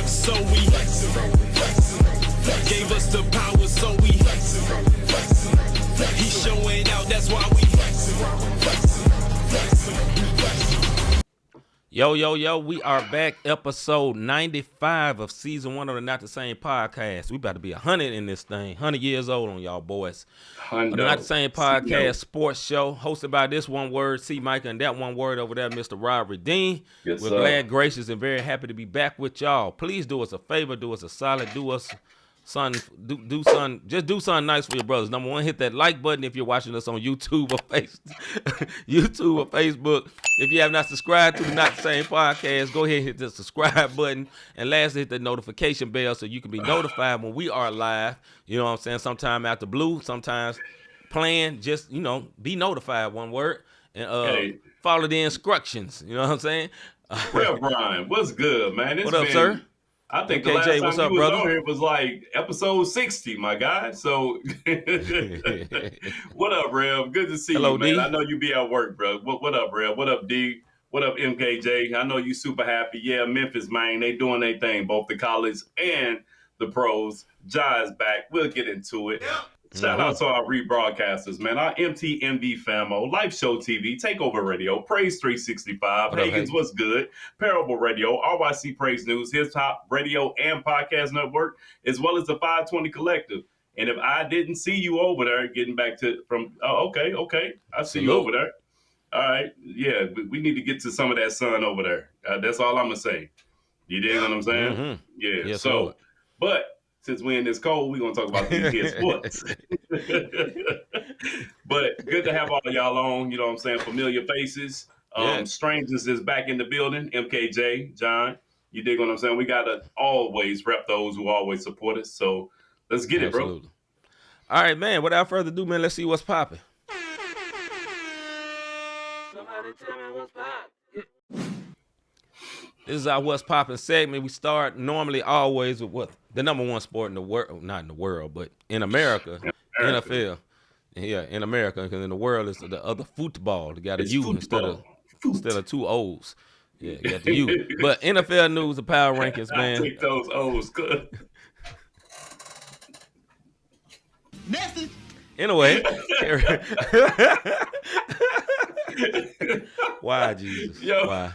So we gave us the power, so we he's showing out, that's why we Yo, we are back, episode 95 of season 1 of the Not the Same podcast. We about to be 100 in this thing, 100 years old on y'all boys. The Not the Same podcast sports show, hosted by this one word, C-Micah, and that one word over there, Mr. Rob Redeem. Yes, We're sir. glad, gracious, and very happy to be back with y'all. Please do us a favor, do us a solid, do something, just do something nice for your brothers. Number one, hit that like button if you're watching us on YouTube or Facebook. If you have not subscribed to the Not the Same podcast, go ahead and hit the subscribe button. And lastly, hit the notification bell so you can be notified when we are live. You know what I'm saying? Sometime out the blue, sometimes playing, just, be notified, one word. And follow the instructions. You know what I'm saying? Real Brian, what's good, man? What up, sir? I think MKJ, the last time what's you up, was brother? on here was like episode 60, my guy. So, what up, Rev? Good to see Hello, you, man. D. I know you be at work, bro. What up, Rev? What up, D? What up, MKJ? I know you super happy. Yeah, Memphis, man. They doing their thing, both the college and the pros. Jai's back. We'll get into it. Shout out to our rebroadcasters, man. Our MTMV famo, Life Show TV, Takeover Radio, Praise 365, Hagen's What's Good, Parable Radio, RYC Praise News, His Top Radio and Podcast Network, as well as the 520 Collective. And if I didn't see you over there, getting back to okay, I see you over there. All right, yeah, we need to get to some of that sun over there. That's all I'm gonna say. You dig what I'm saying? Mm-hmm. Yeah. Yes, so, Lord. but since we're in this cold, we're going to talk about these kids' sports. But good to have all of y'all on, you know what I'm saying, familiar faces. Strangers is back in the building, MKJ, John. You dig what I'm saying? We got to always rep those who always support us. So let's get it, bro. All right, man, without further ado, man, let's see what's popping. Somebody tell me what's popping. This is our What's Poppin' segment. We start normally always with what the number one sport in the world, not in the world, but in America, NFL. Yeah, in America, because in the world it's the other football. They got a U instead of two O's. Yeah, got the U. But NFL news, the power rankings, man. I take those O's, good. message. Anyway. Why, Jesus? Why?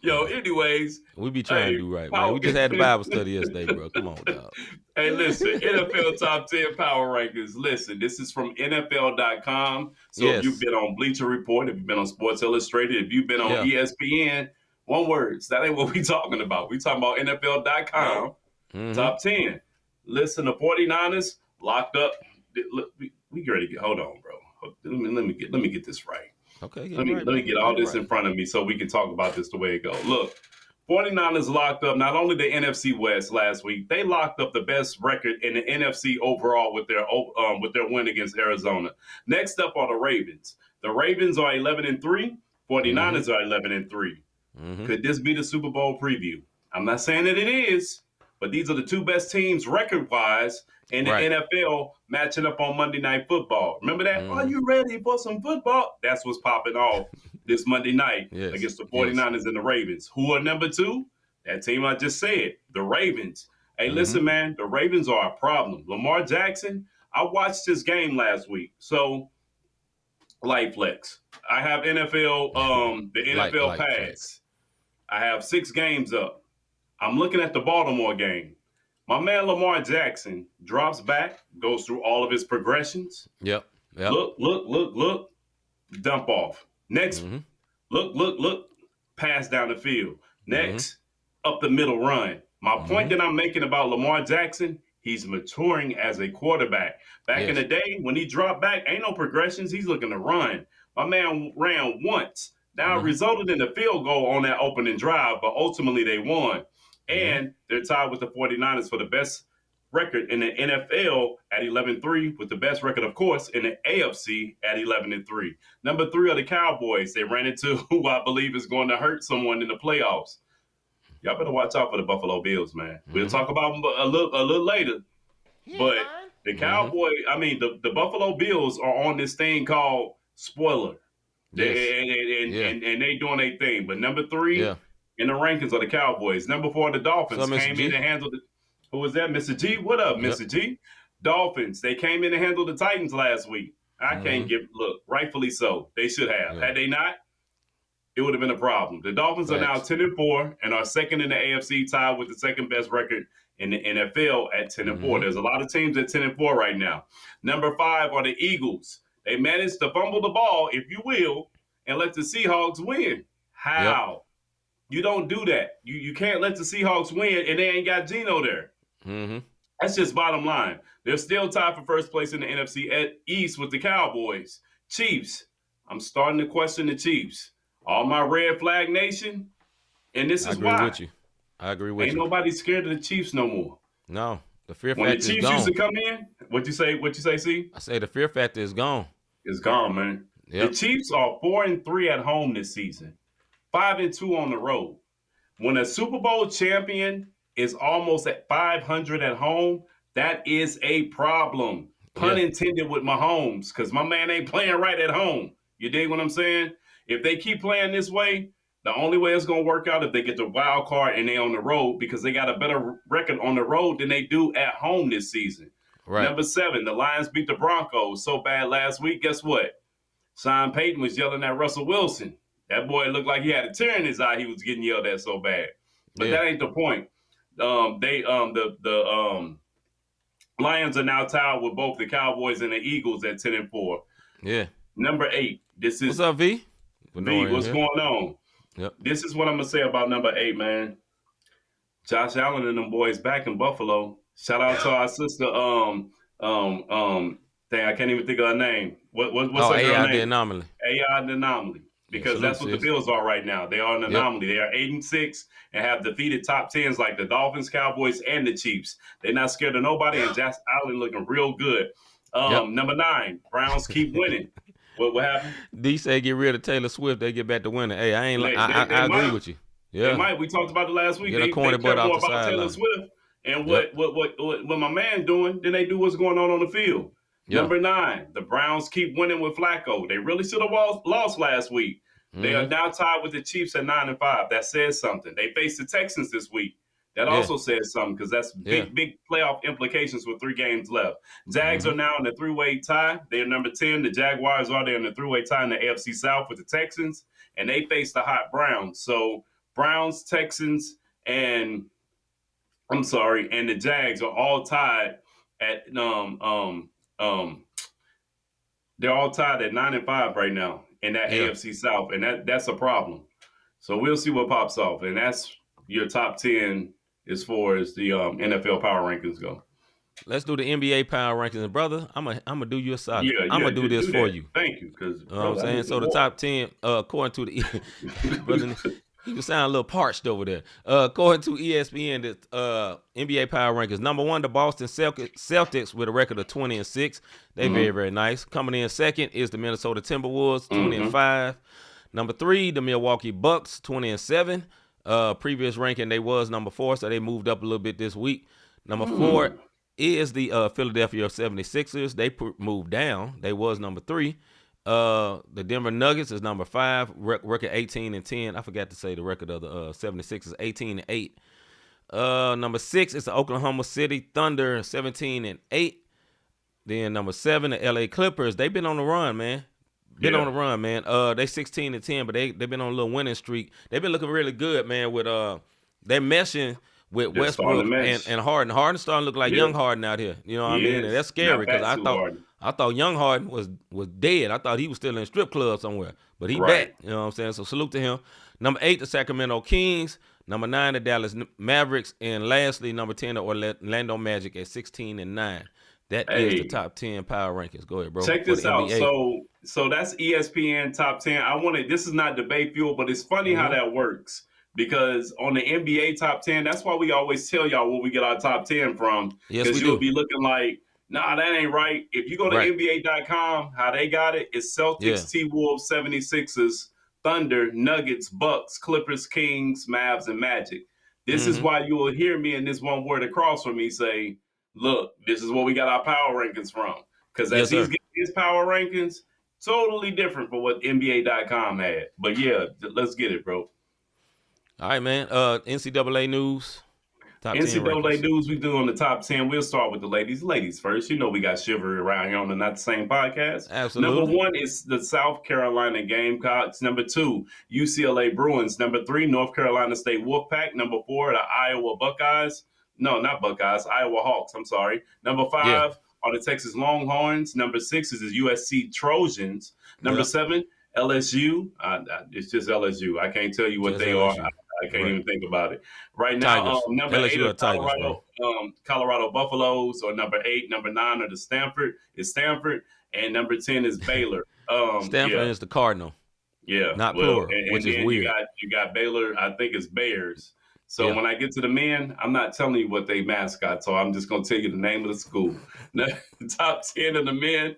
Yo, anyways. We be trying to do right, man. We just had the Bible study yesterday, bro. Come on, dog. Hey, listen, NFL Top 10 Power Rankings. Listen, this is from NFL.com. So if you've been on Bleacher Report, if you've been on Sports Illustrated, if you've been on ESPN, one word, that ain't what we talking about. We talking about NFL.com, Top 10. Listen, the 49ers locked up. We ready to get, hold on, bro. Let me get this right. Okay. Let me get all this in front of me so we can talk about this the way it goes. Look, 49ers locked up not only the NFC West last week, they locked up the best record in the NFC overall with their win against Arizona. Next up are the Ravens. The Ravens are 11-3. 49ers are 11-3. Could this be the Super Bowl preview? I'm not saying that it is, but these are the two best teams record-wise in the NFL matching up on Monday Night Football. Remember that? Are you ready for some football? That's what's popping off this Monday night against the 49ers and the Ravens. Who are number two? That team I just said, the Ravens. Hey, listen, man, the Ravens are a problem. Lamar Jackson, I watched this game last week. So, Light Flex. I have NFL, the NFL Pass. I have 6 games up. I'm looking at the Baltimore game. My man Lamar Jackson drops back, goes through all of his progressions. Yep. Look. Dump off. Next, look. Pass down the field. Next, up the middle run. My point that I'm making about Lamar Jackson, he's maturing as a quarterback. Back in the day, when he dropped back, ain't no progressions. He's looking to run. My man ran once. Now, it resulted in a field goal on that opening drive, but ultimately they won. And they're tied with the 49ers for the best record in the NFL at 11-3, with the best record, of course, in the AFC at 11-3. Number 3 are the Cowboys. They ran into who I believe is going to hurt someone in the playoffs. Y'all better watch out for the Buffalo Bills, man. We'll talk about them a little later. But the Cowboys, the Buffalo Bills are on this thing called spoiler. And they doing their thing. But number 3, in the rankings of the Cowboys. Number 4, the Dolphins So, Mr. came in G. and handled it. Who was that? Mr. G? What up, Yep. Mr. G? Dolphins. They came in and handled the Titans last week. I can't Mm-hmm. look, rightfully so. They should have. Yeah. Had they not, it would have been a problem. The Dolphins are now Facts. 10-4 and are second in the AFC, tied with the second best record in the NFL at 10-4. Mhm. There's a lot of teams at 10-4 right now. Number 5 are the Eagles. They managed to fumble the ball, if you will, and let the Seahawks win. How? You don't do that. You can't let the Seahawks win and they ain't got Geno there. Mm-hmm. That's just bottom line. They're still tied for first place in the NFC East with the Cowboys. Chiefs. I'm starting to question the Chiefs. All my red flag nation, and this I is agree why. with you. I agree with Ain't you. nobody scared of the Chiefs no more. No, the fear When the factor is Chiefs used gone. to come in, what you say, C? I say the fear factor is gone. It's gone, man. Yep. The Chiefs are 4-3 at home this season, 5-2 on the road. When a Super Bowl champion is almost at 500 at home, that is a problem. Pun intended with Mahomes, because my man ain't playing right at home. You dig what I'm saying? If they keep playing this way, the only way it's going to work out if they get the wild card and they on the road, because they got a better record on the road than they do at home this season. Right. Number 7, the Lions beat the Broncos so bad last week. Guess what? Sean Payton was yelling at Russell Wilson. That boy looked like he had a tear in his eye. He was getting yelled at so bad. But that ain't the point. The Lions are now tied with both the Cowboys and the Eagles at 10-4. Yeah. Number 8. This is What's up, V? V. What's going on? Yep. This is what I'm gonna say about number 8, man. Josh Allen and them boys back in Buffalo. Shout out to our sister. Dang, I can't even think of her name. What's her girl AI name? the anomaly. AI the anomaly. Because that's what the Bills are right now. They are an anomaly. They are 8-6 and have defeated top 10s like the Dolphins, Cowboys, and the Chiefs. They're not scared of nobody, and Josh Allen looking real good. Number 9, Browns keep winning. What happened? D say get rid of Taylor Swift, they get back to winning. Hey, I agree with you. Yeah. They might. We talked about it last week. Get They a corner care butt off more the about Taylor sideline. Swift and what my man doing than they do what's going on the field. Yeah. Number 9, the Browns keep winning with Flacco. They really should have lost last week. They are now tied with the Chiefs at 9-5. That says something. They face the Texans this week. That also says something, because that's big playoff implications with 3 games left. Jags are now in the 3-way tie. They're number 10. The Jaguars are there in the 3-way tie in the AFC South with the Texans, and they face the hot Browns. So Browns, Texans, and the Jags are all tied at they're all tied at 9-5 right now in that AFC South, and that's a problem. So we'll see what pops off, and that's your top 10 as far as the NFL power rankings go. Let's do the NBA power rankings, and brother. I'm gonna do you a solid. Yeah, I'm gonna do this for you. Thank you, because You know what I'm saying? So the top 10, according to the brother, he was sounding a little parched over there. According to ESPN, the NBA power rankings. Number 1, the Boston Celtics with a record of 20-6. They very, very nice. Coming in second is the Minnesota Timberwolves, 20-5. Number 3, the Milwaukee Bucks, 20-7. Previous ranking, they was number 4, so they moved up a little bit this week. Number 4 is the Philadelphia 76ers. They moved down. They was number 3. The Denver Nuggets is number 5, record 18-10. I forgot to say the record of the 76ers, 18-8. Number 6 is the Oklahoma City Thunder, 17-8. Then number 7, the LA Clippers. They've been on the run, man. They 16-10, but they've been on a little winning streak. They've been looking really good, man. With they're meshing with Westbrook and Harden. Harden starting to look like young Harden out here. You know what I mean? And that's scary, because I thought young Harden was dead. I thought he was still in a strip club somewhere, but he back. You know what I'm saying? So salute to him. Number 8, the Sacramento Kings. Number 9, the Dallas Mavericks, and lastly, number 10, the Orlando Magic at 16-9. That is the top 10 power rankings. Go ahead, bro. Check this out. So that's ESPN top 10. This is not debate fuel, but it's funny how that works, because on the NBA top 10, that's why we always tell y'all where we get our top 10 from. Because you'll be looking like, nah, that ain't right. If you go to NBA.com, how they got it is Celtics, T-Wolves, 76ers, Thunder, Nuggets, Bucks, Clippers, Kings, Mavs, and Magic. This is why you will hear me in this one word across from me say, look, this is where we got our power rankings from. Because as he's getting his power rankings, totally different from what NBA.com had. But yeah, let's get it, bro. All right, man. NCAA news. Top 10 NCAA rankings. news we do on the top 10. We'll start with the ladies. Ladies first. You know we got chivalry around here on the Not the Same podcast. Number Absolutely. 1 is the South Carolina Gamecocks. Number 2, UCLA Bruins. Number 3, North Carolina State Wolfpack. Number 4, the Iowa Buckeyes. No, not Buckeyes. Iowa Hawks. I'm sorry. Number 5 Yeah. are the Texas Longhorns. Number 6 is the USC Trojans. Number Yeah. 7, LSU. It's just LSU. I can't tell you what Just they LSU. are. I can't Right. even think about it. Right now, Tigers. number LSU 8 are are Tigers, Colorado Buffaloes, or number 8, number 9 are the Stanford, and number 10 is Baylor. Stanford is the Cardinal. Yeah, not well, plural, which is then weird. You got Baylor. I think it's Bears. So Yeah. when I get to the men, I'm not telling you what they mascot. So I'm just gonna tell you the name of the school. Top 10 of the men.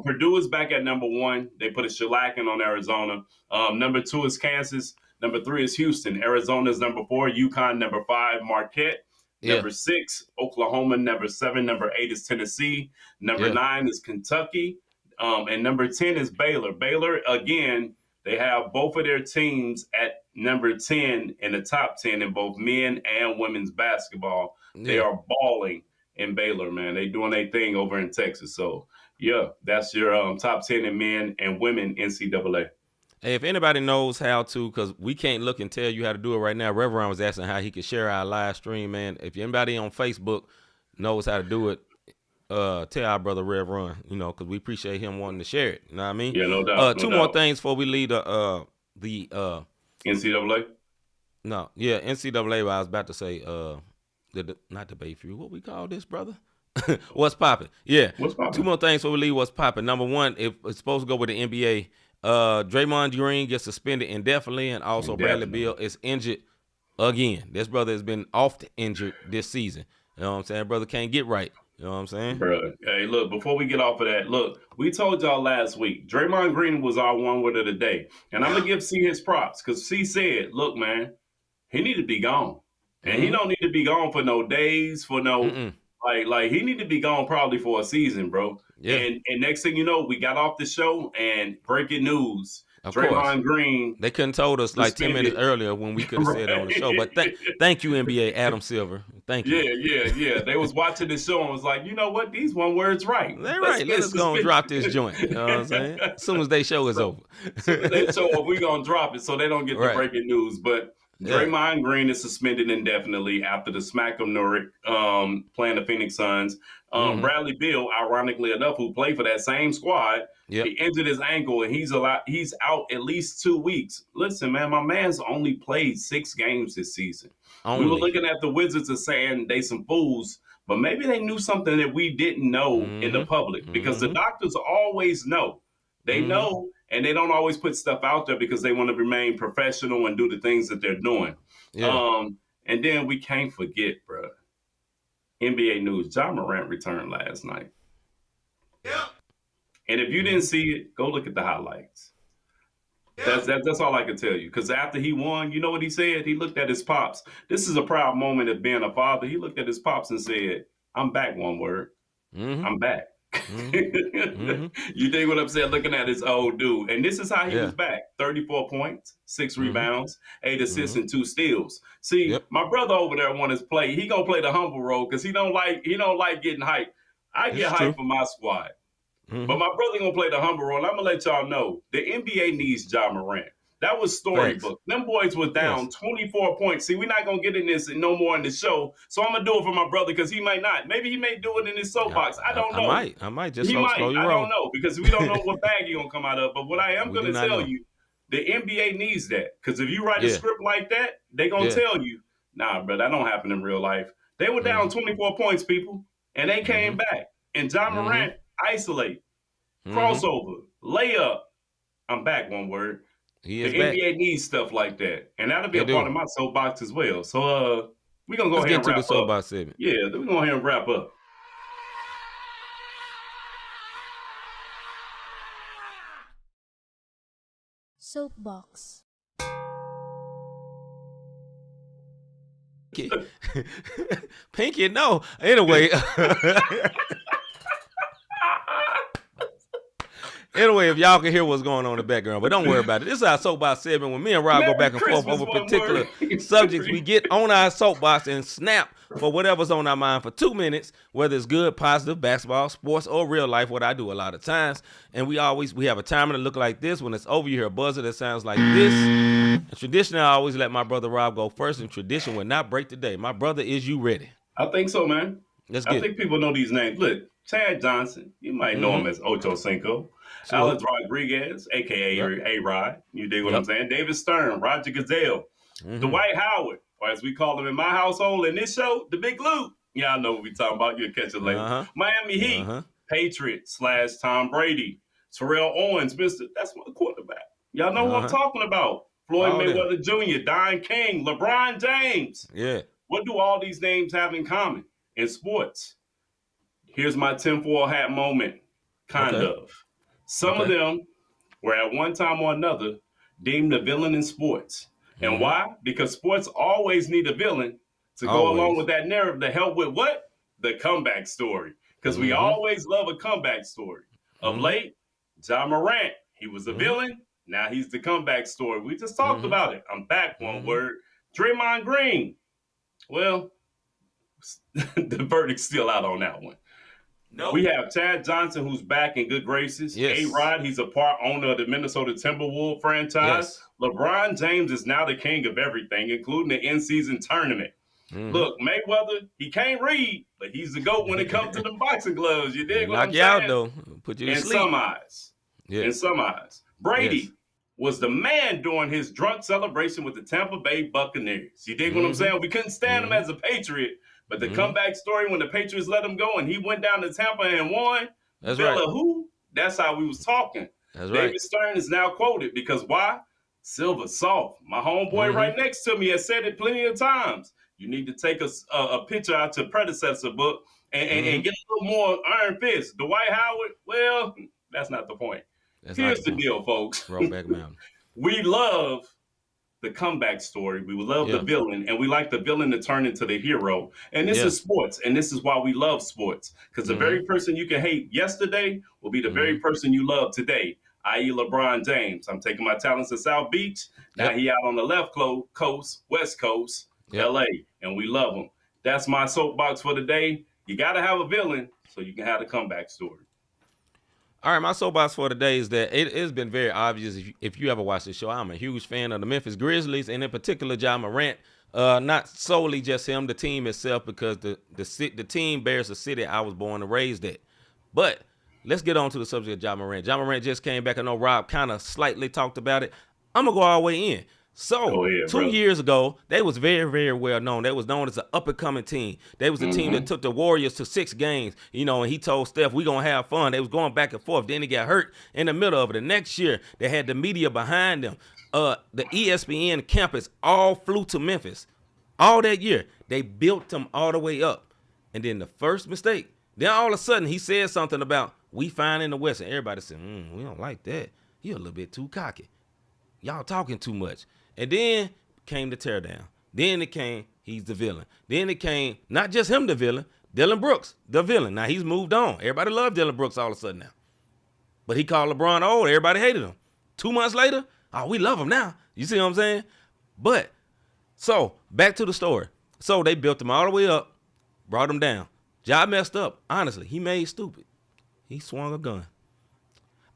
Purdue is back at number 1. They put a shellacking on Arizona. Number 2 is Kansas. Number 3 is Houston. Arizona is number 4. UConn number 5. Marquette. Number 6, Oklahoma. Number 7. Number 8 is Tennessee. Number 9 is Kentucky. And number 10 is Baylor. Baylor, again, they have both of their teams at number 10 in the top 10 in both men and women's basketball. They are balling in Baylor, man. They doing their thing over in Texas. So, yeah, that's your top 10 in men and women NCAA. Hey, if anybody knows how to, because we can't look and tell you how to do it right now. Reverend was asking how he could share our live stream, man. If anybody on Facebook knows how to do it, tell our brother Rev Run, because we appreciate him wanting to share it. You know what I mean? Yeah, no doubt. Two more things before we leave the NCAA? No, yeah, NCAA. I was about to say not the Bayview. What we call this, brother? What's popping? Yeah. What's popping? Two more things before we leave. What's popping? Number 1, if it's supposed to go with the NBA. Draymond Green gets suspended indefinitely, and also Bradley Beal is injured again. This brother has been often injured this season. You know what I'm saying? Brother can't get right. You know what I'm saying? Bro, hey, look, before we get off of that, look, we told y'all last week, Draymond Green was our one word of the day. And I'm going to give C his props, because C said, look, man, he need to be gone. And he don't need to be gone for no days, for no, like he need to be gone probably for a season, bro. Yeah. And next thing you know, we got off the show and breaking news. Of Draymond course. Green. They couldn't told us like 10 minutes earlier when we could have said it on the show. But thank you, NBA Adam Silver. Thank you. Yeah. They was watching the show and was like, you know what? These one words right. They're right. Let us go and drop this joint. You know what I'm saying? As soon as they show is over. They show up, we gonna drop it so they don't get the breaking news. But Draymond Green is suspended indefinitely after the smack of Nurkic playing the Phoenix Suns. Bradley Beal, ironically enough, who played for that same squad, he injured his ankle and he's out at least 2 weeks. Listen, man, my man's only played 6 games this season. We were looking at the Wizards and saying they some fools, but maybe they knew something that we didn't know in the public, because the doctors always know. They know, and they don't always put stuff out there because they want to remain professional and do the things that they're doing. And then we can't forget, bro. NBA news, Ja Morant returned last night. Yeah. And if you didn't see it, go look at the highlights. That's all I can tell you. Because after he won, you know what he said? He looked at his pops. This is a proud moment of being a father. He looked at his pops and said, I'm back, one word. I'm back. You think what I'm saying? Looking at his old dude. And this is how he was back. 34 points, 6 rebounds, 8 assists, and 2 steals. See, my brother over there want to play. He gonna play the humble role because he don't like getting hyped. I get hyped for my squad. But my brother gonna play the humble role. And I'm gonna let y'all know the NBA needs Ja Morant. That was storybook. Them boys was down 24 points. See, we're not gonna get in this and no more in the show. So I'm gonna do it for my brother because he might not. Maybe he may do it in his soapbox. I don't know. I might just slow you I roll. don't know because we don't know what bag he's gonna come out of. But what I am gonna tell you, the NBA needs that. Because if you write a script like that, they're gonna tell you, nah, bro, that don't happen in real life. They were down 24 points, people, and they came back. And Ja Morant isolate, crossover, layup. I'm back, one word. The NBA needs stuff like that. And that'll be a part of my soapbox as well. So we're going to go ahead and wrap up. Let's get to the soapbox segment. Yeah, we're going to go ahead and wrap up. Soapbox. Pinky, no. Anyway. Anyway, if y'all can hear what's going on in the background, but don't worry about it. This is our soapbox segment. When me and Rob go Merry back and forth Christmas, over one particular word. subjects, we get on our soapbox and snap for whatever's on our mind for 2 minutes, whether it's good, positive, basketball, sports, or real life, what I do a lot of times. And we have a timer that look like this. When it's over, you hear a buzzer that sounds like this. And traditionally, I always let my brother Rob go first, and tradition will not break today. My brother, is you ready? I think so, man. Let's I get think people know these names. Look, Chad Johnson, you might know him as Ocho Cinco. Sure. Alex Rodriguez, a.k.a. Yep. A-Rod. You dig what Yep. I'm saying? David Stern, Roger Goodell, Dwight Howard, or as we call him in my household in this show, the Big Lou. Y'all know what we talking about. You'll catch it later. Miami Heat, Patriot / Tom Brady, Terrell Owens, that's my quarterback. Y'all know what I'm talking about. Floyd Mayweather Jr., Don King, LeBron James. Yeah. What do all these names have in common in sports? Here's my tinfoil hat moment, kind of. Some of them were at one time or another deemed a villain in sports. And why? Because sports always need a villain to go along with that narrative to help with what? The comeback story. Because we always love a comeback story. Of late, Ja Morant, he was a villain. Now he's the comeback story. We just talked about it. I'm back, one word. Draymond Green. Well, the verdict's still out on that one. Nope. We have Chad Johnson, who's back in good graces. Yes. A-Rod, he's a part owner of the Minnesota Timberwolves franchise. Yes. LeBron James is now the king of everything, including the in-season tournament. Look, Mayweather, he can't read, but he's the GOAT when it comes to the boxing gloves. You dig what I'm saying? Knock you out, though. Put you to in sleep. some eyes. Yeah. In some eyes. Brady was the man during his drunk celebration with the Tampa Bay Buccaneers. You dig what I'm saying? We couldn't stand him as a Patriot, but the comeback story when the Patriots let him go and he went down to Tampa and won. That's Bella right. who? That's how we was talking. That's David right. Stern is now quoted because why? Silver soft. My homeboy right next to me has said it plenty of times. You need to take a picture out your predecessor book and get a little more iron fist. Dwight Howard, well, that's not the point. Here's the deal, folks. Brokeback Mountain. We love the comeback story. We love the villain, and we like the villain to turn into the hero. And this is sports, and this is why we love sports. Because the very person you can hate yesterday will be the very person you love today, i.e. LeBron James. I'm taking my talents to South Beach. Now he out on the left coast, West Coast, LA, and we love him. That's my soapbox for today. You got to have a villain so you can have the comeback story. All right, my soapbox for today is that it has been very obvious if you ever watch the show. I'm a huge fan of the Memphis Grizzlies, and in particular, Ja Morant. Not solely just him, the team itself, because the team bears the city I was born and raised at. But let's get on to the subject of Ja Morant. Ja Morant just came back. I know Rob kind of slightly talked about it. I'm going to go all the way in. So, 2 years ago, they was very, very well known. They was known as an up-and-coming team. They was the team that took the Warriors to 6 games, and he told Steph, we going to have fun. They was going back and forth. Then he got hurt in the middle of it. The next year, they had the media behind them. The ESPN campus all flew to Memphis. All that year, they built them all the way up. And then the first mistake, then all of a sudden, he said something about, we fine in the West. And everybody said, we don't like that. You're a little bit too cocky. Y'all talking too much. And then came the teardown. Then it came, he's the villain. Then it came, not just him the villain, Dylan Brooks, the villain. Now he's moved on. Everybody loved Dylan Brooks all of a sudden now. But he called LeBron old. Everybody hated him. 2 months later, we love him now. You see what I'm saying? But, so, back to the story. So they built him all the way up, brought him down. Ja messed up. Honestly, he made stupid. He swung a gun.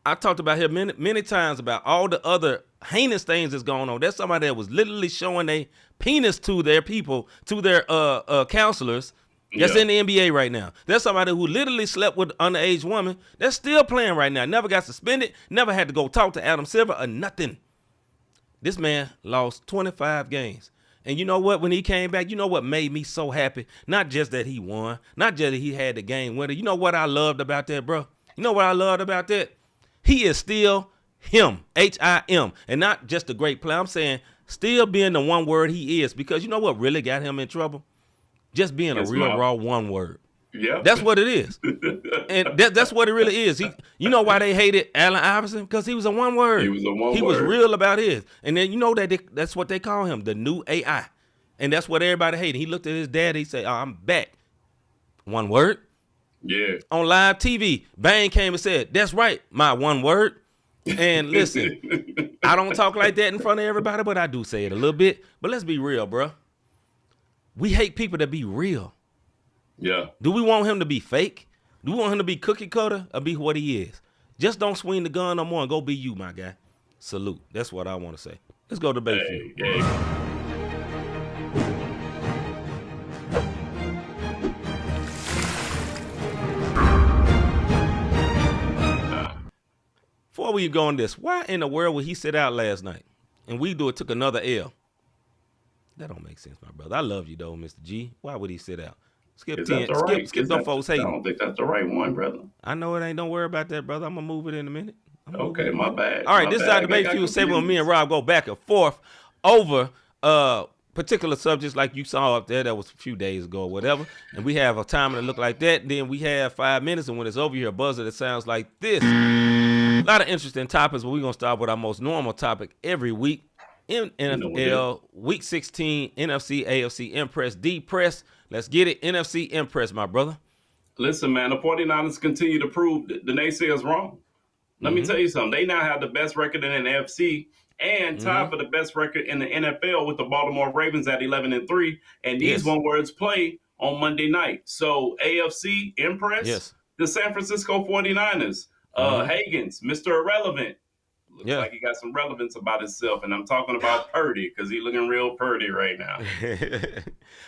I talked about him many times about all the other heinous things that's going on. There's somebody that was literally showing their penis to their people, to their counselors. That's in the NBA right now. There's somebody who literally slept with an underage woman that's still playing right now. Never got suspended. Never had to go talk to Adam Silver or nothing. This man lost 25 games. And you know what? When he came back, you know what made me so happy? Not just that he won. Not just that he had the game winner. You know what I loved about that, bro? You know what I loved about that? He is still him, H-I-M, and not just a great player. I'm saying still being the one word he is, because you know what really got him in trouble? Just being a real raw one word. Yeah. That's what it is. And that's what it really is. You know why they hated Allen Iverson? Because he was a one word. He was a one word. He was real about his. And then you know that's what they call him, the new AI. And that's what everybody hated. He looked at his dad, he said, I'm back. One word. Yeah. On live TV, Bang came and said, "That's right, my one word." And listen, I don't talk like that in front of everybody, but I do say it a little bit. But let's be real, bro. We hate people that be real. Yeah. Do we want him to be fake? Do we want him to be cookie cutter or be what he is? Just don't swing the gun no more and go be you, my guy. Salute. That's what I want to say. Let's go to Bayfield. Hey. Before we go on this, why in the world would he sit out last night and took another L? That don't make sense, my brother. I love you though, Mr. G. Why would he sit out? Skip Is 10. that the right? Skip them folks hating. I don't think that's the right one, brother. I know it ain't. Don't worry about that, brother. I'm gonna move it in a minute. Okay, my bad. All right, My this is bad. our debate fuel segment when me and Rob go back and forth over particular subjects like you saw up there. That was a few days ago or whatever. And we have a timer that look like that. Then we have 5 minutes, and when it's over, you hear a buzzer that sounds like this. A lot of interesting topics, but we're gonna start with our most normal topic every week. In NFL Week 16, NFC, AFC Impress, D-Press. Let's get it. NFC Impress, my brother. Listen, man, the 49ers continue to prove the naysayers wrong. Let me tell you something. They now have the best record in the NFC and tied for the best record in the NFL with the Baltimore Ravens at 11-3. And these one words play on Monday night. So AFC Impress, the San Francisco 49ers. Higgins, Mr. Irrelevant. Looks like he got some relevance about himself, and I'm talking about Purdy because he's looking real Purdy right now.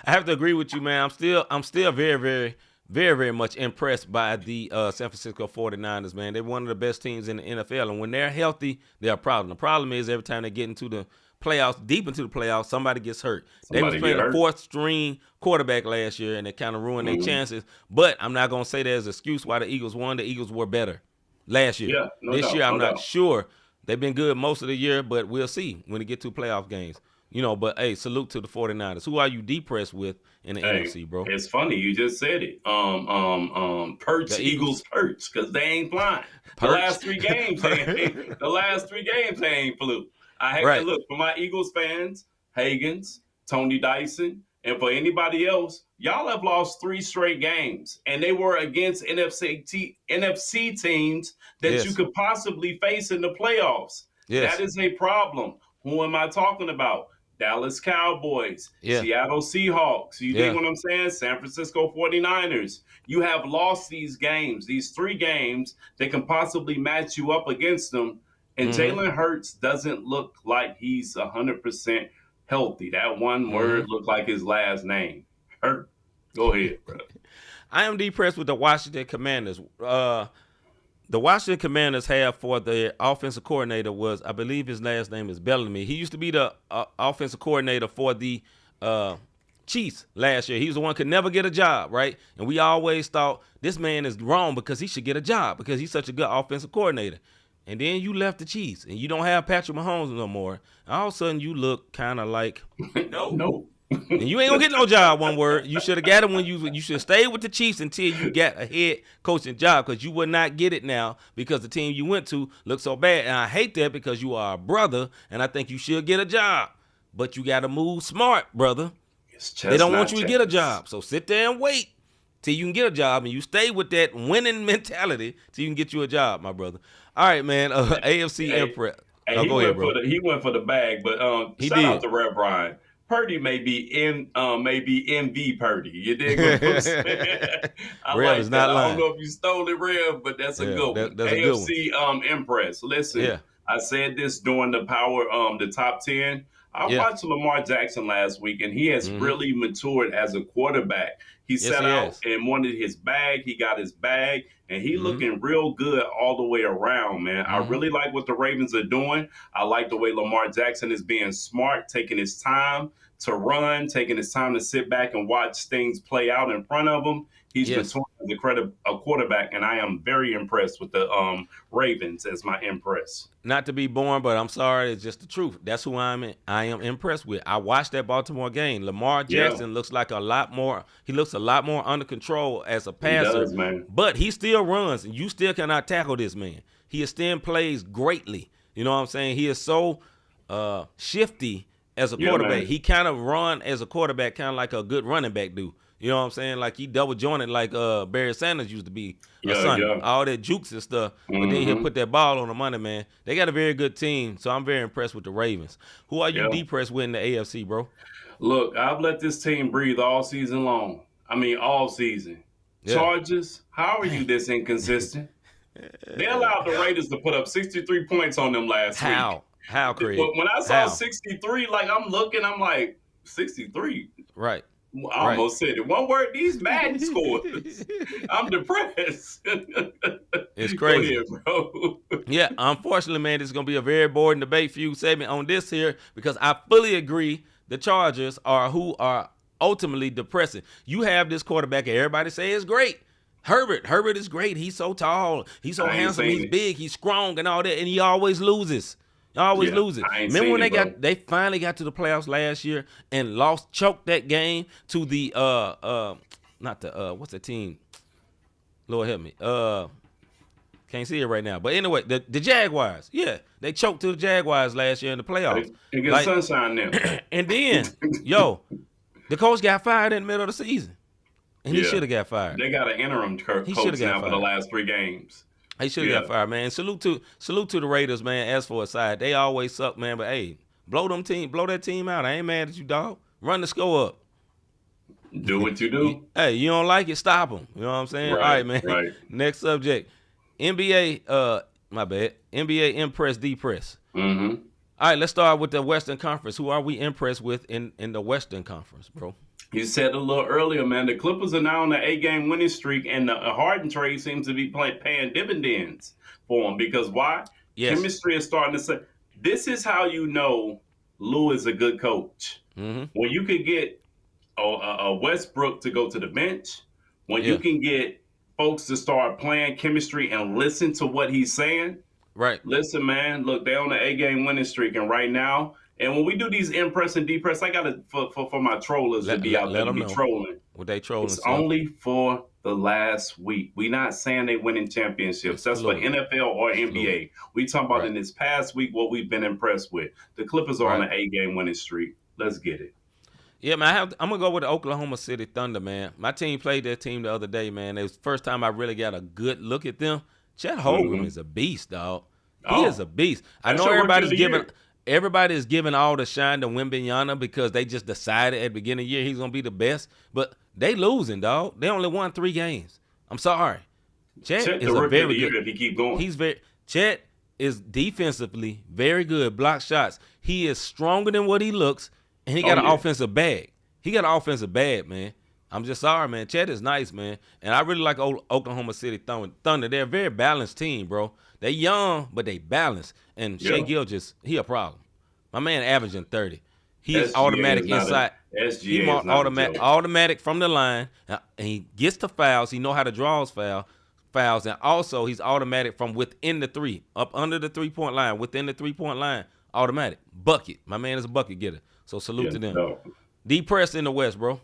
I have to agree with you, man. I'm still very, very, very, very much impressed by the San Francisco 49ers, man. They're one of the best teams in the NFL, and when they're healthy, they're a problem. The problem is every time they get into the playoffs, deep into the playoffs, somebody gets hurt. They was playing a fourth-string quarterback last year, and it kind of ruined their chances. But I'm not going to say that as an excuse why the Eagles won. The Eagles were better last year. Yeah, this year, I'm not sure. They've been good most of the year, but we'll see when they get to playoff games. But hey, salute to the 49ers. Who are you depressed with in the NFC, bro? It's funny, you just said it. Perch, Eagles perch, because they ain't flying. The last three games, they ain't flew. I hate to look for my Eagles fans, Higgins, Tony Dyson, and for anybody else, y'all have lost 3 straight games, and they were against NFC teams that you could possibly face in the playoffs. That is a problem. Who am I talking about? Dallas Cowboys, Seattle Seahawks. You dig what I'm saying? San Francisco 49ers. You have lost these games, these 3 games that can possibly match you up against them. And Jalen Hurts doesn't look like he's 100% healthy. That one word looked like his last name. Hurt. Go ahead, bro. I am depressed with the Washington Commanders. The Washington Commanders have for the offensive coordinator was, I believe his last name is Bellamy. He used to be the offensive coordinator for the Chiefs last year. He was the one who could never get a job, right? And we always thought this man is wrong because he should get a job because he's such a good offensive coordinator. And then you left the Chiefs and you don't have Patrick Mahomes no more. All of a sudden you look kind of like no. And you ain't gonna get no job, one word. You should have got it when you should stay with the Chiefs until you got a head coaching job, because you would not get it now because the team you went to looks so bad. And I hate that because you are a brother, and I think you should get a job. But you got to move smart, brother. They don't want you to get a job. So sit there and wait till you can get a job, and you stay with that winning mentality till you can get you a job, my brother. All right, man. AFC Impress. Go ahead, bro. He went for the bag, but shout out to Rev Ryan. Purdy may be MV Purdy. You dig what I'm saying? Rev is not lying. I don't know if you stole it, Rev, but that's a good one. That's AFC a good one. Impress. Listen, I said this during the top 10. I watched Lamar Jackson last week, and he has really matured as a quarterback. He set out and wanted his bag. He got his bag, and he looking real good all the way around, man. I really like what the Ravens are doing. I like the way Lamar Jackson is being smart, taking his time to run, taking his time to sit back and watch things play out in front of him. He's maturing as a quarterback, and I am very impressed with the Ravens as my impress. Not to be boring, but I'm sorry, it's just the truth. That's who I am impressed with. I watched that Baltimore game. Lamar Jackson looks like a lot more under control as a passer. He does, man. But he still runs, and you still cannot tackle this man. He extends plays greatly. You know what I'm saying? He is so shifty as a quarterback. Man. He kind of run as a quarterback, kind of like a good running back do. You know what I'm saying? Like he double jointed like Barry Sanders used to be a son. Yeah. All that jukes and stuff. But then he'll put that ball on the money, man. They got a very good team, so I'm very impressed with the Ravens. Who are you depressed with in the AFC, bro? Look, I've let this team breathe all season long. I mean, all season. Yeah. Chargers, how are you this inconsistent? They allowed the Raiders to put up 63 points on them last week. How, Craig? But when I saw 63, like I'm looking, 63. Right. I almost said it. One word, these Madden scores. I'm depressed. It's crazy. Go ahead, bro. Yeah, unfortunately, man, this is going to be a very boring debate for you segment on this here because I fully agree the Chargers are who are ultimately depressing. You have this quarterback and everybody say it's great. Herbert is great. He's so tall. He's so handsome. He's big. He's strong and all that, and he always loses. Loses. Remember when they finally got to the playoffs last year and choked that game to the what's the team? Lord help me. Can't see it right now. But anyway, the Jaguars. Yeah, they choked to the Jaguars last year in the playoffs. They get sunshine now. And then, the coach got fired in the middle of the season. And he should have got fired. They got an interim coach now for the last 3 games. He should have got fired, man. Salute to the Raiders, man. As for a side, they always suck, man. But hey, blow that team out. I ain't mad at you, dog. Run the score up. Do what you do. Hey, you don't like it, stop them. You know what I'm saying? Right, all right, man. Right. Next subject. NBA, my bad. NBA impress, depress. Mm-hmm. All right, let's start with the Western Conference. Who are we impressed with in the Western Conference, bro? You said a little earlier, man, the Clippers are now on the 8-game winning streak, and the Harden trade seems to be paying dividends for them. Because why? Yes. Chemistry is starting to say, this is how you know Lou is a good coach. Mm-hmm. When you can get a Westbrook to go to the bench, when you can get folks to start playing chemistry and listen to what he's saying. Right. Listen, man, look, they're on the 8-game winning streak, and right now, and when we do these impress and depress, I got to, for my trollers to be out there to be trolling. What they trolling? It's only for the last week. We're not saying they winning championships. That's for NFL or NBA. We talking about in this past week what we've been impressed with. The Clippers are on an 8-game winning streak. Let's get it. Yeah, man, I'm going to go with the Oklahoma City Thunder, man. My team played that team the other day, man. It was the first time I really got a good look at them. Chet Holmgren is a beast, dog. He is a beast. I know everybody is giving all the shine to Wembanyama because they just decided at the beginning of the year he's going to be the best. But they losing, dog. They only won 3 games. I'm sorry. Chet is a very good. If he keep going. Chet is defensively very good. Block shots. He is stronger than what he looks, and he got an offensive bag. He got an offensive bag, man. I'm just sorry, man. Chet is nice, man. And I really like Oklahoma City Thunder. They're a very balanced team, bro. They young, but they balanced. And Shai Gilgeous, he a problem. My man averaging 30. He is automatic inside. He automatic from the line. And he gets to fouls. He know how to draw fouls. And also, he's automatic from within the 3. Up under the 3-point line. Within the 3-point line. Automatic. Bucket. My man is a bucket getter. So salute to them. No. Depressed in the West, bro.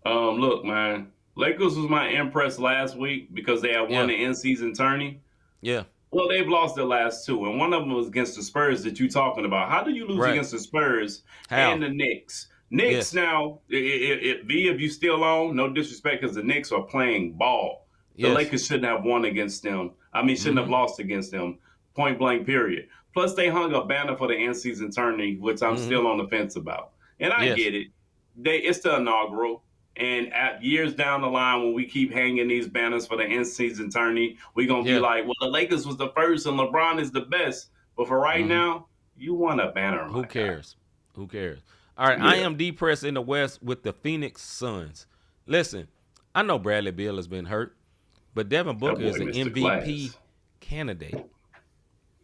Look, man. Lakers was my impress last week because they had won the in-season tourney. Yeah. Well, they've lost their last 2, and one of them was against the Spurs that you're talking about. How do you lose against the Spurs and the Knicks? Knicks now, if you still on, no disrespect, because the Knicks are playing ball. The Lakers shouldn't have won against them. I mean, shouldn't have lost against them, point blank, period. Plus, they hung a banner for the in-season tourney, which I'm still on the fence about. And I get it. It's the inaugural. And at years down the line, when we keep hanging these banners for the in-season tourney, we're going to be like, well, the Lakers was the first and LeBron is the best. But for right now, you want a banner. Who cares? Who cares? All right, I am depressed in the West with the Phoenix Suns. Listen, I know Bradley Beal has been hurt, but Devin Booker is an MVP candidate.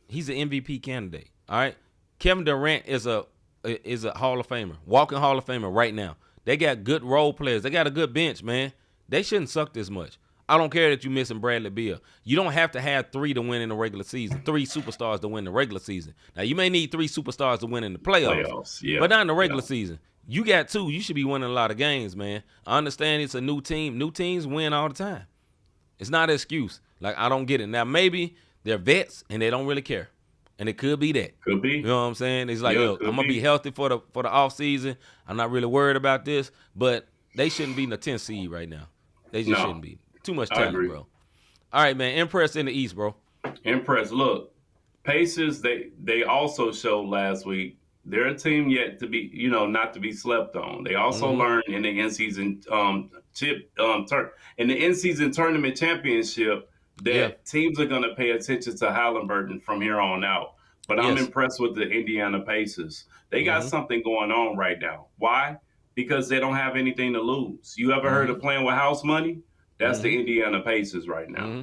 He's an MVP candidate, all right? Kevin Durant is a Hall of Famer, walking Hall of Famer right now. They got good role players. They got a good bench, man. They shouldn't suck this much. I don't care that you're missing Bradley Beal. You don't have to have 3 to win in the regular season, 3 superstars to win the regular season. Now, you may need 3 superstars to win in the playoffs but not in the regular season. You got 2. You should be winning a lot of games, man. I understand it's a new team. New teams win all the time. It's not an excuse. Like, I don't get it. Now, maybe they're vets and they don't really care. And it could be that. Could be. You know what I'm saying? It's like, look, I'm going to be healthy for the off season. I'm not really worried about this. But They shouldn't be in the 10th seed right now. They just No, shouldn't be. Too much I talent, agree. bro. All right, man. Impress in the East, bro. Impressed. Look, Pacers. They also showed last week they're a team yet to be, not to be slept on. They also Mm-hmm. learned in the in season in the in season tournament championship Yeah. that teams are going to pay attention to Halliburton from here on out. But I'm Yes. impressed with the Indiana Pacers. They got Mm-hmm. something going on right now. Why? Because they don't have anything to lose. You ever heard Mm-hmm. of playing with house money? That's Mm-hmm. the Indiana Pacers right now. Mm-hmm.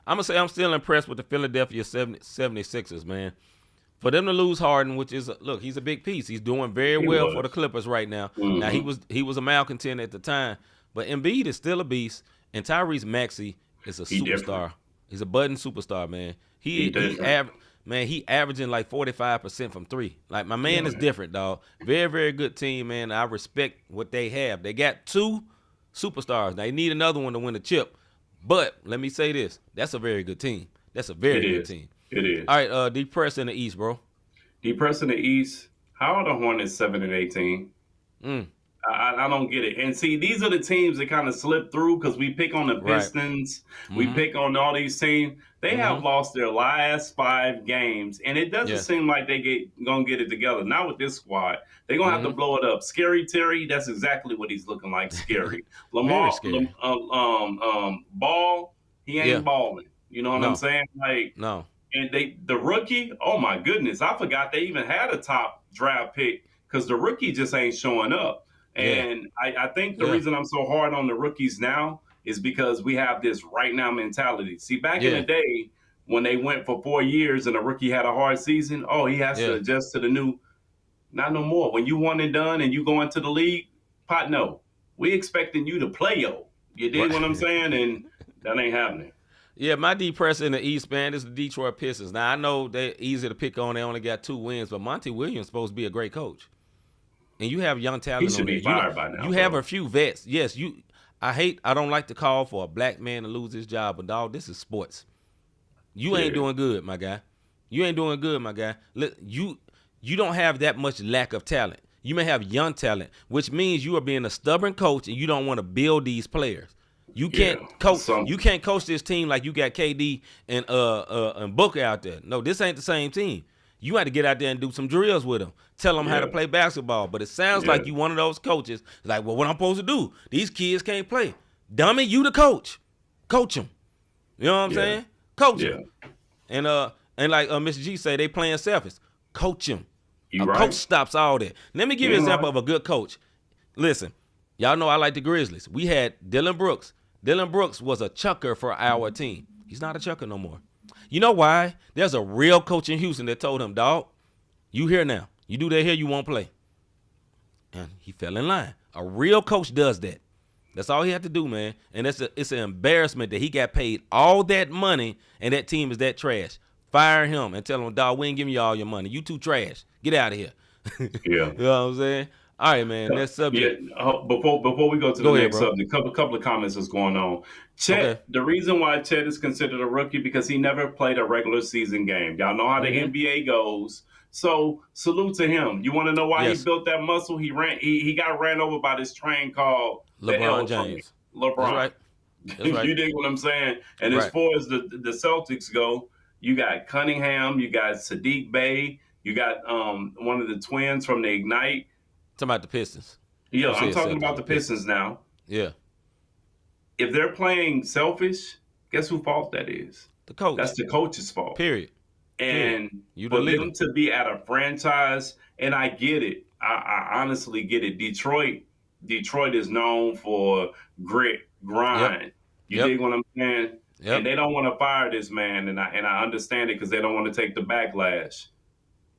I'm going to say I'm still impressed with the Philadelphia 76ers, man. For them to lose Harden, which is look, he's a big piece. He's doing very He well was. for the Clippers right now. Mm-hmm. Now he was a malcontent at the time, but Embiid is still a beast, and Tyrese Maxey is a He superstar. different. He's a budding superstar, man. He averaging like 45% from three. Like my man is different, dog. Very very good team, man. I respect what they have. They got 2 superstars. Now they need another one to win the chip, but let me say this: that's a very good team. That's a very good team. It is. All right, deep press in the East, bro. Depressed in the East. How are the Hornets 7-18? Mm. I don't get it. And see, these are the teams that kind of slip through because we pick on the Right. Pistons, Mm-hmm. we pick on all these teams. They have lost their last 5 games, and it doesn't seem like they gonna get it together. Not with this squad. They're gonna have to blow it up. Scary Terry, that's exactly what he's looking like. Scary. Lamar, scary. Ball, he ain't balling. You know what I'm saying? Like, No. and the rookie, oh my goodness, I forgot they even had a top draft pick because the rookie just ain't showing up. And I think the reason I'm so hard on the rookies now is because we have this right now mentality. See, back in the day when they went for 4 years and a rookie had a hard season, he has to adjust to the new. Not no more. When you one and done and you go into the league, no, we expecting you to play You dig what I'm saying? And that ain't happening. Yeah, my deep press in the East, man, is the Detroit Pistons. Now, I know they're easy to pick on. They only got 2 wins, but Monty Williams is supposed to be a great coach. And you have young talent He should on be there. fired by now. You have a few vets. Yes, I don't like to call for a black man to lose his job, but dog, this is sports. You ain't doing good, my guy. You ain't doing good, my guy. Look, you don't have that much lack of talent. You may have young talent, which means you are being a stubborn coach and you don't want to build these players. You can't coach. You can't coach this team like you got KD and Booker out there. No, this ain't the same team. You had to get out there and do some drills with them. Tell them how to play basketball. But it sounds like you one of those coaches. Like, well, what I'm supposed to do? These kids can't play. Dummy, you the coach. Coach them. You know what I'm saying? Coach them. And like Miss G say, they playing selfish. Coach them. Coach stops all that. Let me give you an example of a good coach. Listen, y'all know I like the Grizzlies. We had Dylan Brooks. Dylan Brooks was a chucker for our team. He's not a chucker no more. You know why? There's a real coach in Houston that told him, dog, you here now. You do that here, you won't play. And he fell in line. A real coach does that. That's all he had to do, man. And it's an embarrassment that he got paid all that money and that team is that trash. Fire him and tell him, dog, we ain't giving you all your money. You too trash. Get out of here. You know what I'm saying? All right, man. Next subject. Before we go to the next subject, couple of comments that's going on. Chet, the reason why Chet is considered a rookie because he never played a regular season game. Y'all know how the NBA goes. So salute to him. You want to know why he built that muscle? He got ran over by this train called LeBron James. LeBron. That's right. You dig what I'm saying? And as far as the Celtics go, you got Cunningham, you got Sadiq Bey, you got one of the twins from the Ignite. Talking about the Pistons. Yeah, I'm talking about the Pistons now. Yeah. If they're playing selfish, guess whose fault that is? The coach. That's the coach's fault. Period. And for them to be at a franchise, and I get it. I honestly get it. Detroit is known for grit, grind. You dig what I'm saying? Yep. And they don't want to fire this man, and I understand it because they don't want to take the backlash.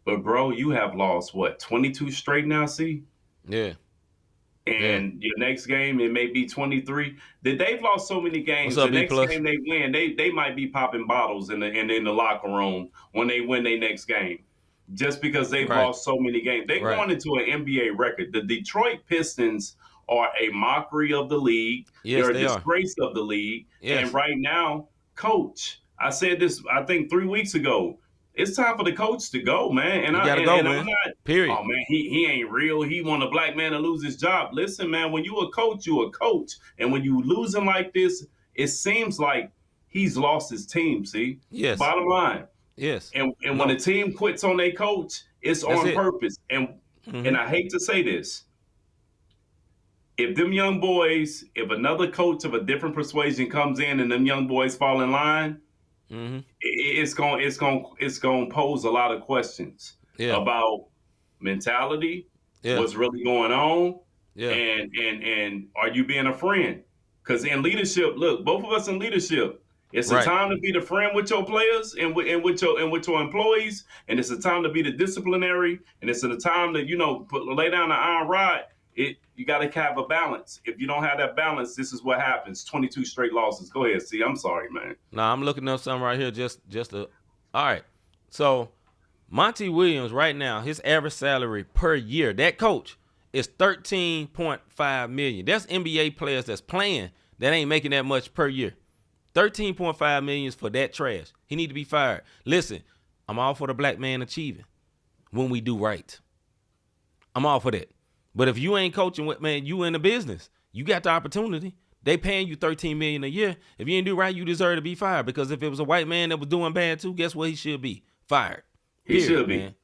But bro, you have lost 22 straight now, see? Yeah. And your next game, it may be 23. They've lost so many games. The next game they win, they might be popping bottles in the locker room when they win their next game. Just because they've lost so many games. They're going into an NBA record. The Detroit Pistons are a mockery of the league. Yes, They're a disgrace of the league. Yes. And right now, coach, I said this, I think 3 weeks ago, It's time for the coach to go, man. And You I gotta and, go, and I'm man. not. Period. Oh man, he ain't real. He want a black man to lose his job. Listen, man, when you a coach, you a coach, and when you losing like this, it seems like he's lost his team. See, Yes. bottom line, Yes. and when No. a team quits on their coach, it's That's on it. purpose. Mm-hmm. And I hate to say this, if them young boys, if another coach of a different persuasion comes in and them young boys fall in line, Mm-hmm. it's going to pose a lot of questions Yeah. about mentality, Yeah. what's really going on, Yeah. and are you being a friend? Because in leadership, look, both of us in leadership, it's a Right. time to be the friend with your players and with your employees, and it's a time to be the disciplinary, and it's a time to lay down the iron rod. You got to have a balance. If you don't have that balance, this is what happens. 22 straight losses. Go ahead, see. I'm sorry, man. No, I'm looking up something right here. All right. So Monty Williams right now, his average salary per year, that coach, is $13.5 million. That's NBA players that's playing that ain't making that much per year. $13.5 million is for that trash. He need to be fired. Listen, I'm all for the black man achieving when we do right. I'm all for that. But if you ain't coaching, man, you in the business. You got the opportunity. They paying you $13 million a year. If you ain't do right, you deserve to be fired. Because if it was a white man that was doing bad too, guess what? He should be fired. He should be. Man.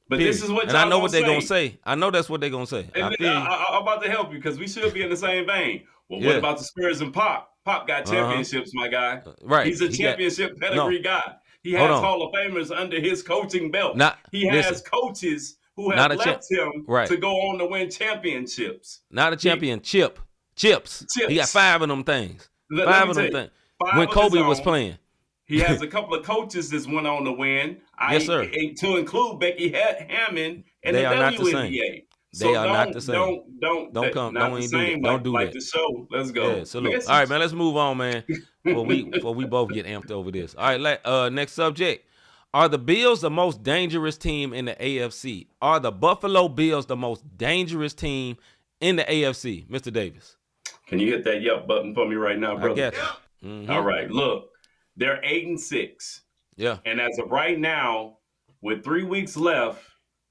But Period. this is what and I know what they're gonna gonna say. I know that's what they're gonna say. And I feel you. I'm about to help you because we should be in the same vein. Well, what Yeah. about the Spurs and Pop? Pop got championships, my guy. Right. He's a He championship pedigree guy. He Hold has on. Hall of Famers under his coaching belt. He listen. has coaches who Not have a left him Right. to go on to win championships. Not a championship. Chips. He got 5 of them things. Let 5 me of tell them you, things. 5 When of Kobe his was own. playing. He has a couple of coaches that's went on to win. Yes, sir. To include Becky Hammond and They the are not the WNBA. same. So They are not the same. Don't Don't come. Not Don't the even do same. that. Don't do like that. the show. Let's go. Yeah, salute. Message. All right, man. Let's move on, man. Before we both get amped over this. All right. Next subject. Are the Bills the most dangerous team in the AFC? Are the Buffalo Bills the most dangerous team in the AFC, Mr. Davis? Can you hit that yep button for me right now, brother? I got you. Mm-hmm. All right. Look, they're 8-6. Yeah. And as of right now, with 3 weeks left,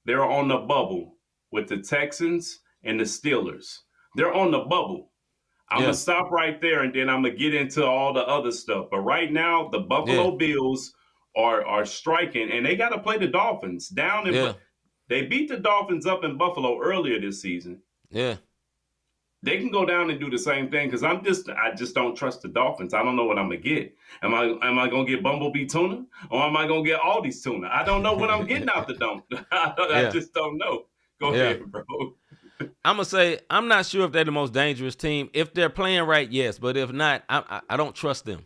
they're on the bubble with the Texans and the Steelers. They're on the bubble. I'm going to stop right there, and then I'm going to get into all the other stuff. But right now, the Buffalo Bills are striking, and they got to play the Dolphins down in They beat the Dolphins up in Buffalo earlier this season. Yeah. They can go down and do the same thing because I just don't trust the Dolphins. I don't know what I'm gonna get. Am I gonna get Bumblebee tuna or am I gonna get Aldi's tuna? I don't know what I'm getting out the dump. I just don't know. Go ahead, bro. I'm gonna say I'm not sure if they're the most dangerous team. If they're playing right, yes, but if not, I don't trust them.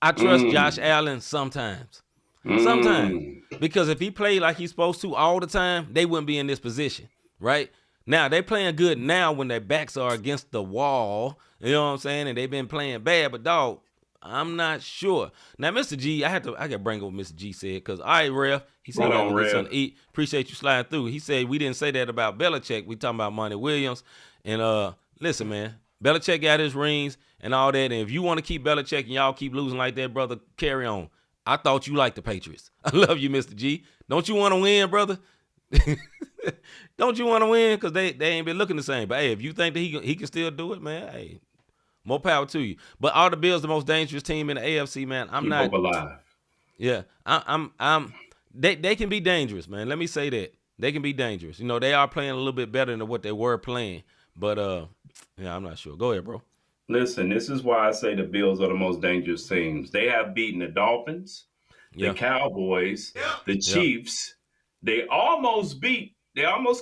I trust Josh Allen sometimes. Sometimes. Because if he played like he's supposed to all the time, they wouldn't be in this position, right? Now, they're playing good now when their backs are against the wall, you know what I'm saying? And they've been playing bad, but dog, I'm not sure. Now, Mr. G, I got to bring up what Mr. G said, because, all right, Ref, he said, something to eat. Appreciate you sliding through. He said, we didn't say that about Belichick. We talking about Monty Williams. And listen, man, Belichick got his rings and all that, and if you want to keep Belichick and y'all keep losing like that, brother, carry on. I thought you liked the Patriots. I love you, Mr. G. Don't you want to win, brother? Don't you want to win? Because they ain't been looking the same. But, hey, if you think that he can still do it, man, hey, more power to you. But are the Bills the most dangerous team in the AFC, man? I'm not. Keep hope alive. Yeah, they can be dangerous, man. Let me say that. They can be dangerous. You know, they are playing a little bit better than what they were playing. But, I'm not sure. Go ahead, bro. Listen, this is why I say the Bills are the most dangerous teams. They have beaten the Dolphins, the Cowboys, the Chiefs. They almost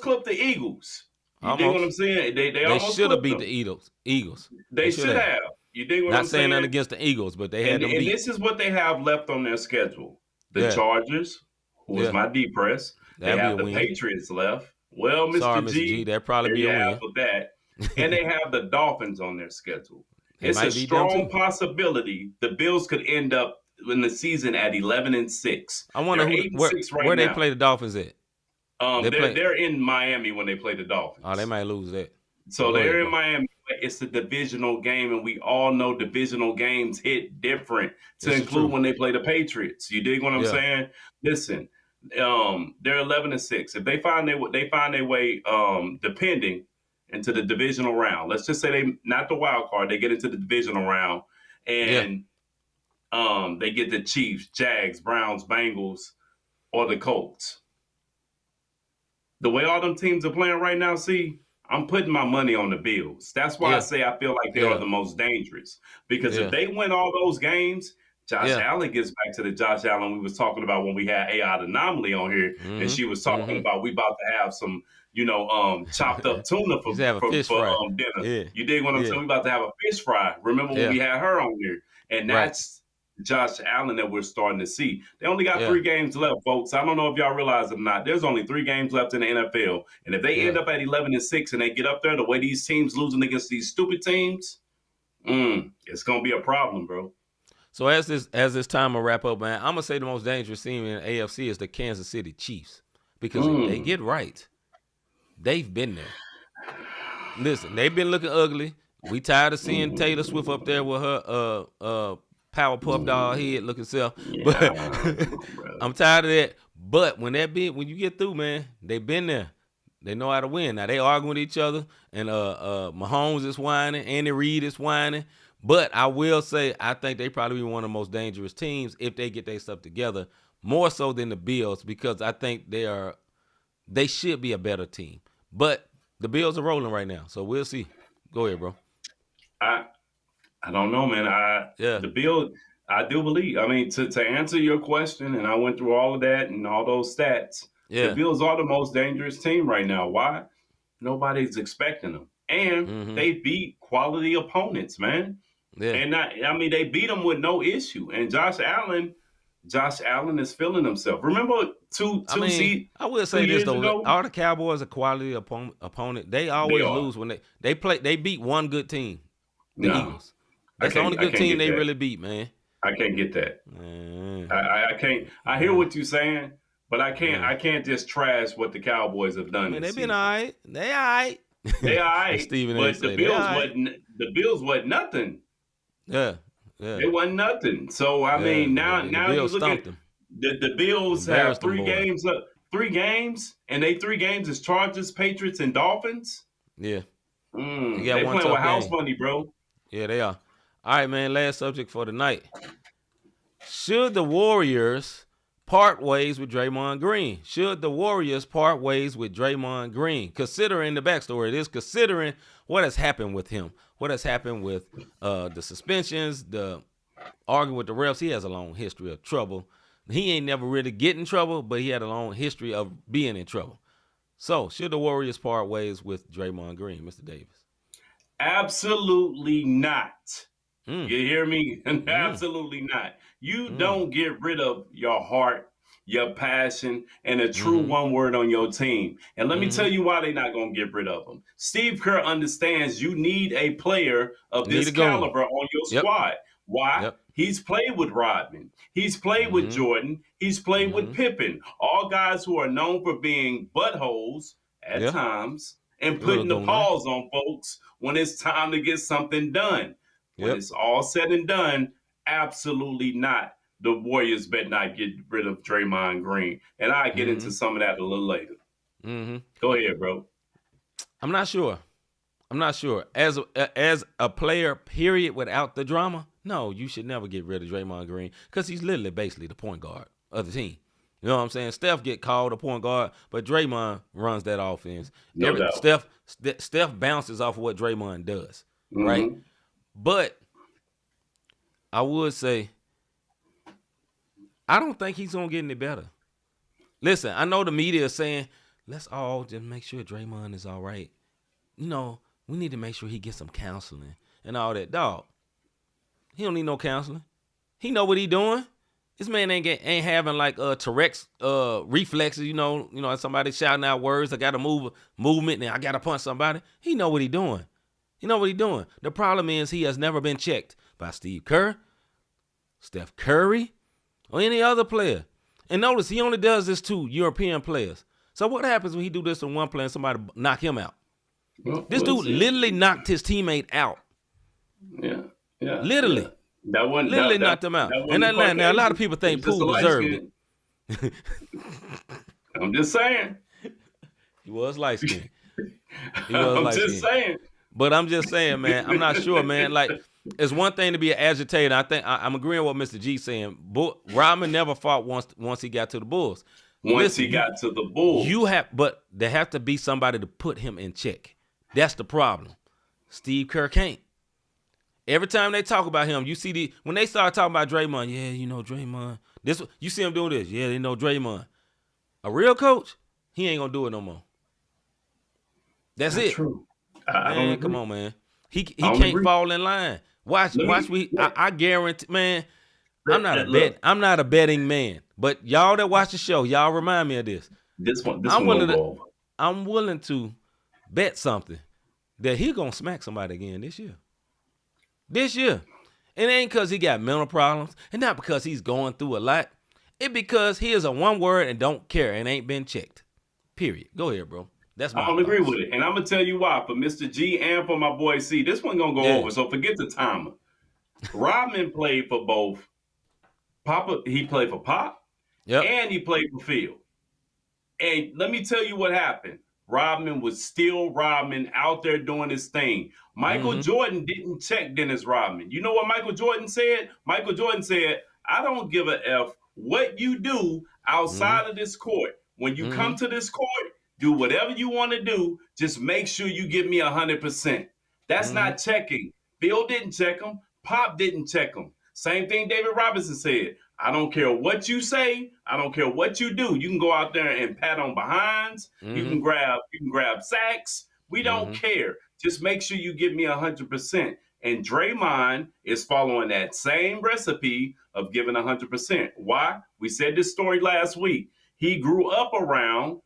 clipped the Eagles. You dig what I'm saying? They should have beat the Eagles. They should have. You dig what I'm saying? Not saying nothing against the Eagles, but they had them beat. And this is what they have left on their schedule. The Chargers, who is my depress. They have the Patriots left. Well, Mr. G, that'd probably be a win. With that. And they have the Dolphins on their schedule. It's a strong possibility the Bills could end up in the season at 11-6. I wonder where they play the Dolphins at. They're in Miami when they play the Dolphins. Oh, they might lose that. So they're in Miami. It's a divisional game, and we all know divisional games hit different to include when they play the Patriots. You dig what I'm saying? Listen, They're 11-6. If they find their way, depending into the divisional round. Let's just say they not the wild card. They get into the divisional round, Yeah. and they get the Chiefs, Jags, Browns, Bengals, or the Colts. The way all them teams are playing right now, see, I'm putting my money on the Bills. That's why I Yeah. say I feel like they Yeah. are the most dangerous. Because Yeah. if they win all those games, Josh Yeah. Allen gets back to the Josh Allen we was talking about when we had AI Anomaly on here, and she was talking about we about to have some, chopped up tuna Used to have a fish for fry. dinner. Yeah. You dig what I'm Yeah. saying? We about to have a fish fry. Remember when Yeah. we had her on here? And Right. that's Josh Allen that we're starting to see. They only got Yeah. 3 games left, folks. I don't know if y'all realize it or not. There's only 3 games left in the NFL. And if they end Yeah. up at 11-6 and they get up there the way these teams losing against these stupid teams, it's gonna be a problem, bro. So as this time will wrap up, man, I'm gonna say the most dangerous team in the AFC is the Kansas City Chiefs. Because if they get right, they've been there. Listen, they've been looking ugly. We tired of seeing Taylor Swift up there with her Powerpuff Doll head looking self. But I'm tired of that. But when you get through, man, they've been there. They know how to win. Now they arguing with each other, and Mahomes is whining, Andy Reid is whining. But I will say, I think they probably be one of the most dangerous teams if they get their stuff together, more so than the Bills, because I think they should be a better team. But the Bills are rolling right now, so we'll see. Go ahead, bro. I don't know, man. The Bills, I do believe. I mean, to answer your question, and I went through all of that and all those stats. Yeah. The Bills are the most dangerous team right now. Why? Nobody's expecting them, and they beat quality opponents, man. Yeah. And they beat them with no issue. And Josh Allen is feeling himself. Remember I will say this though. Ago? All the Cowboys are quality opponent. They always lose when they play. They beat one good team, the Eagles. That's the only good team they really beat, man. I can't get that. I can't. I hear what you're saying, but I can't. I can't just trash what the Cowboys have done. They've been all right. They all right. They all right. Stephen but the Bills wasn't nothing. Yeah. It wasn't nothing. So I mean, now you look at the Bills have 3 games up, 3 games, and they 3 games is Chargers, Patriots, and Dolphins. Yeah. They playing with house money, bro. Yeah, they are. All right, man. Last subject for tonight. Should the Warriors part ways with Draymond Green? Should the Warriors part ways with Draymond Green? Considering the backstory, it is considering what has happened with him, what has happened with the suspensions, the arguing with the refs. He has a long history of trouble. He ain't never really get in trouble, but he had a long history of being in trouble. So, should the Warriors part ways with Draymond Green, Mr. Davis? Absolutely not. You hear me? Absolutely not. You don't get rid of your heart, your passion, and a true one word on your team. And let me tell you why they're not going to get rid of them. Steve Kerr understands you need a player of this caliber on your squad. Why? Yep. He's played with Rodman. He's played with Jordan. He's played with Pippen. All guys who are known for being buttholes at times and putting the pause on folks when it's time to get something done. When it's all said and done, absolutely not. The Warriors better not get rid of Draymond Green. And I'll get into some of that a little later. Go ahead, bro. I'm not sure. As a player, period, without the drama, no, you should never get rid of Draymond Green because he's literally basically the point guard of the team. You know what I'm saying? Steph get called a point guard, but Draymond runs that offense. No doubt. Steph bounces off of what Draymond does, right? But I would say I don't think he's going to get any better. Listen, I know the media is saying, let's all just make sure Draymond is all right. You know, we need to make sure he gets some counseling and all that. Dog, he don't need no counseling. He know what he doing. This man ain't having like Tourette's reflexes, you know, somebody shouting out words. I got to move movement and I got to punch somebody. He know what he doing. The problem is he has never been checked by Steve Kerr, Steph Curry, or any other player. And notice he only does this to European players. So what happens when he do this to one player and somebody knock him out? This dude literally knocked his teammate out. Yeah. Literally. That one literally knocked him out. And now a lot of people think Poole deserved it. I'm just saying. He was light skinned. He was I'm light just skinned. saying. But I'm just saying, man, I'm not sure, man. Like, it's one thing to be an agitator. I think I'm agreeing with Mr. G saying. Rodman never fought once he got to the Bulls. Once he got to the Bulls. But there have to be somebody to put him in check. That's the problem. Steve Kerr can't. Every time they talk about him, you see when they start talking about Draymond, yeah, you know Draymond. You see him doing this, yeah, they know Draymond. A real coach, he ain't gonna do it no more. That's Not it. true. Man, come on, man. He can't fall in line. Watch. I guarantee, man. I'm not a betting man, but y'all that watch the show, y'all remind me of this. I'm willing to bet something that he gonna smack somebody again this year. This year. It ain't because he got mental problems, and not because he's going through a lot. It because he is a one word and don't care and ain't been checked. Period. Go ahead, bro. That's my I don't agree with it. And I'm going to tell you why. For Mr. G and for my boy C, this one going to go over. So forget the timer. Rodman played for both. He played for Pop. And he played for Phil. And let me tell you what happened. Rodman was still Rodman out there doing his thing. Michael Jordan didn't check Dennis Rodman. You know what Michael Jordan said? Michael Jordan said, I don't give a F what you do outside of this court. When you come to this court, do whatever you want to do. Just make sure you give me 100%. That's not checking. Phil didn't check him. Pop didn't check him. Same thing David Robinson said. I don't care what you say. I don't care what you do. You can go out there and pat on behinds. You can grab sacks. We don't care. Just make sure you give me 100%. And Draymond is following that same recipe of giving 100%. Why? We said this story last week. He grew up around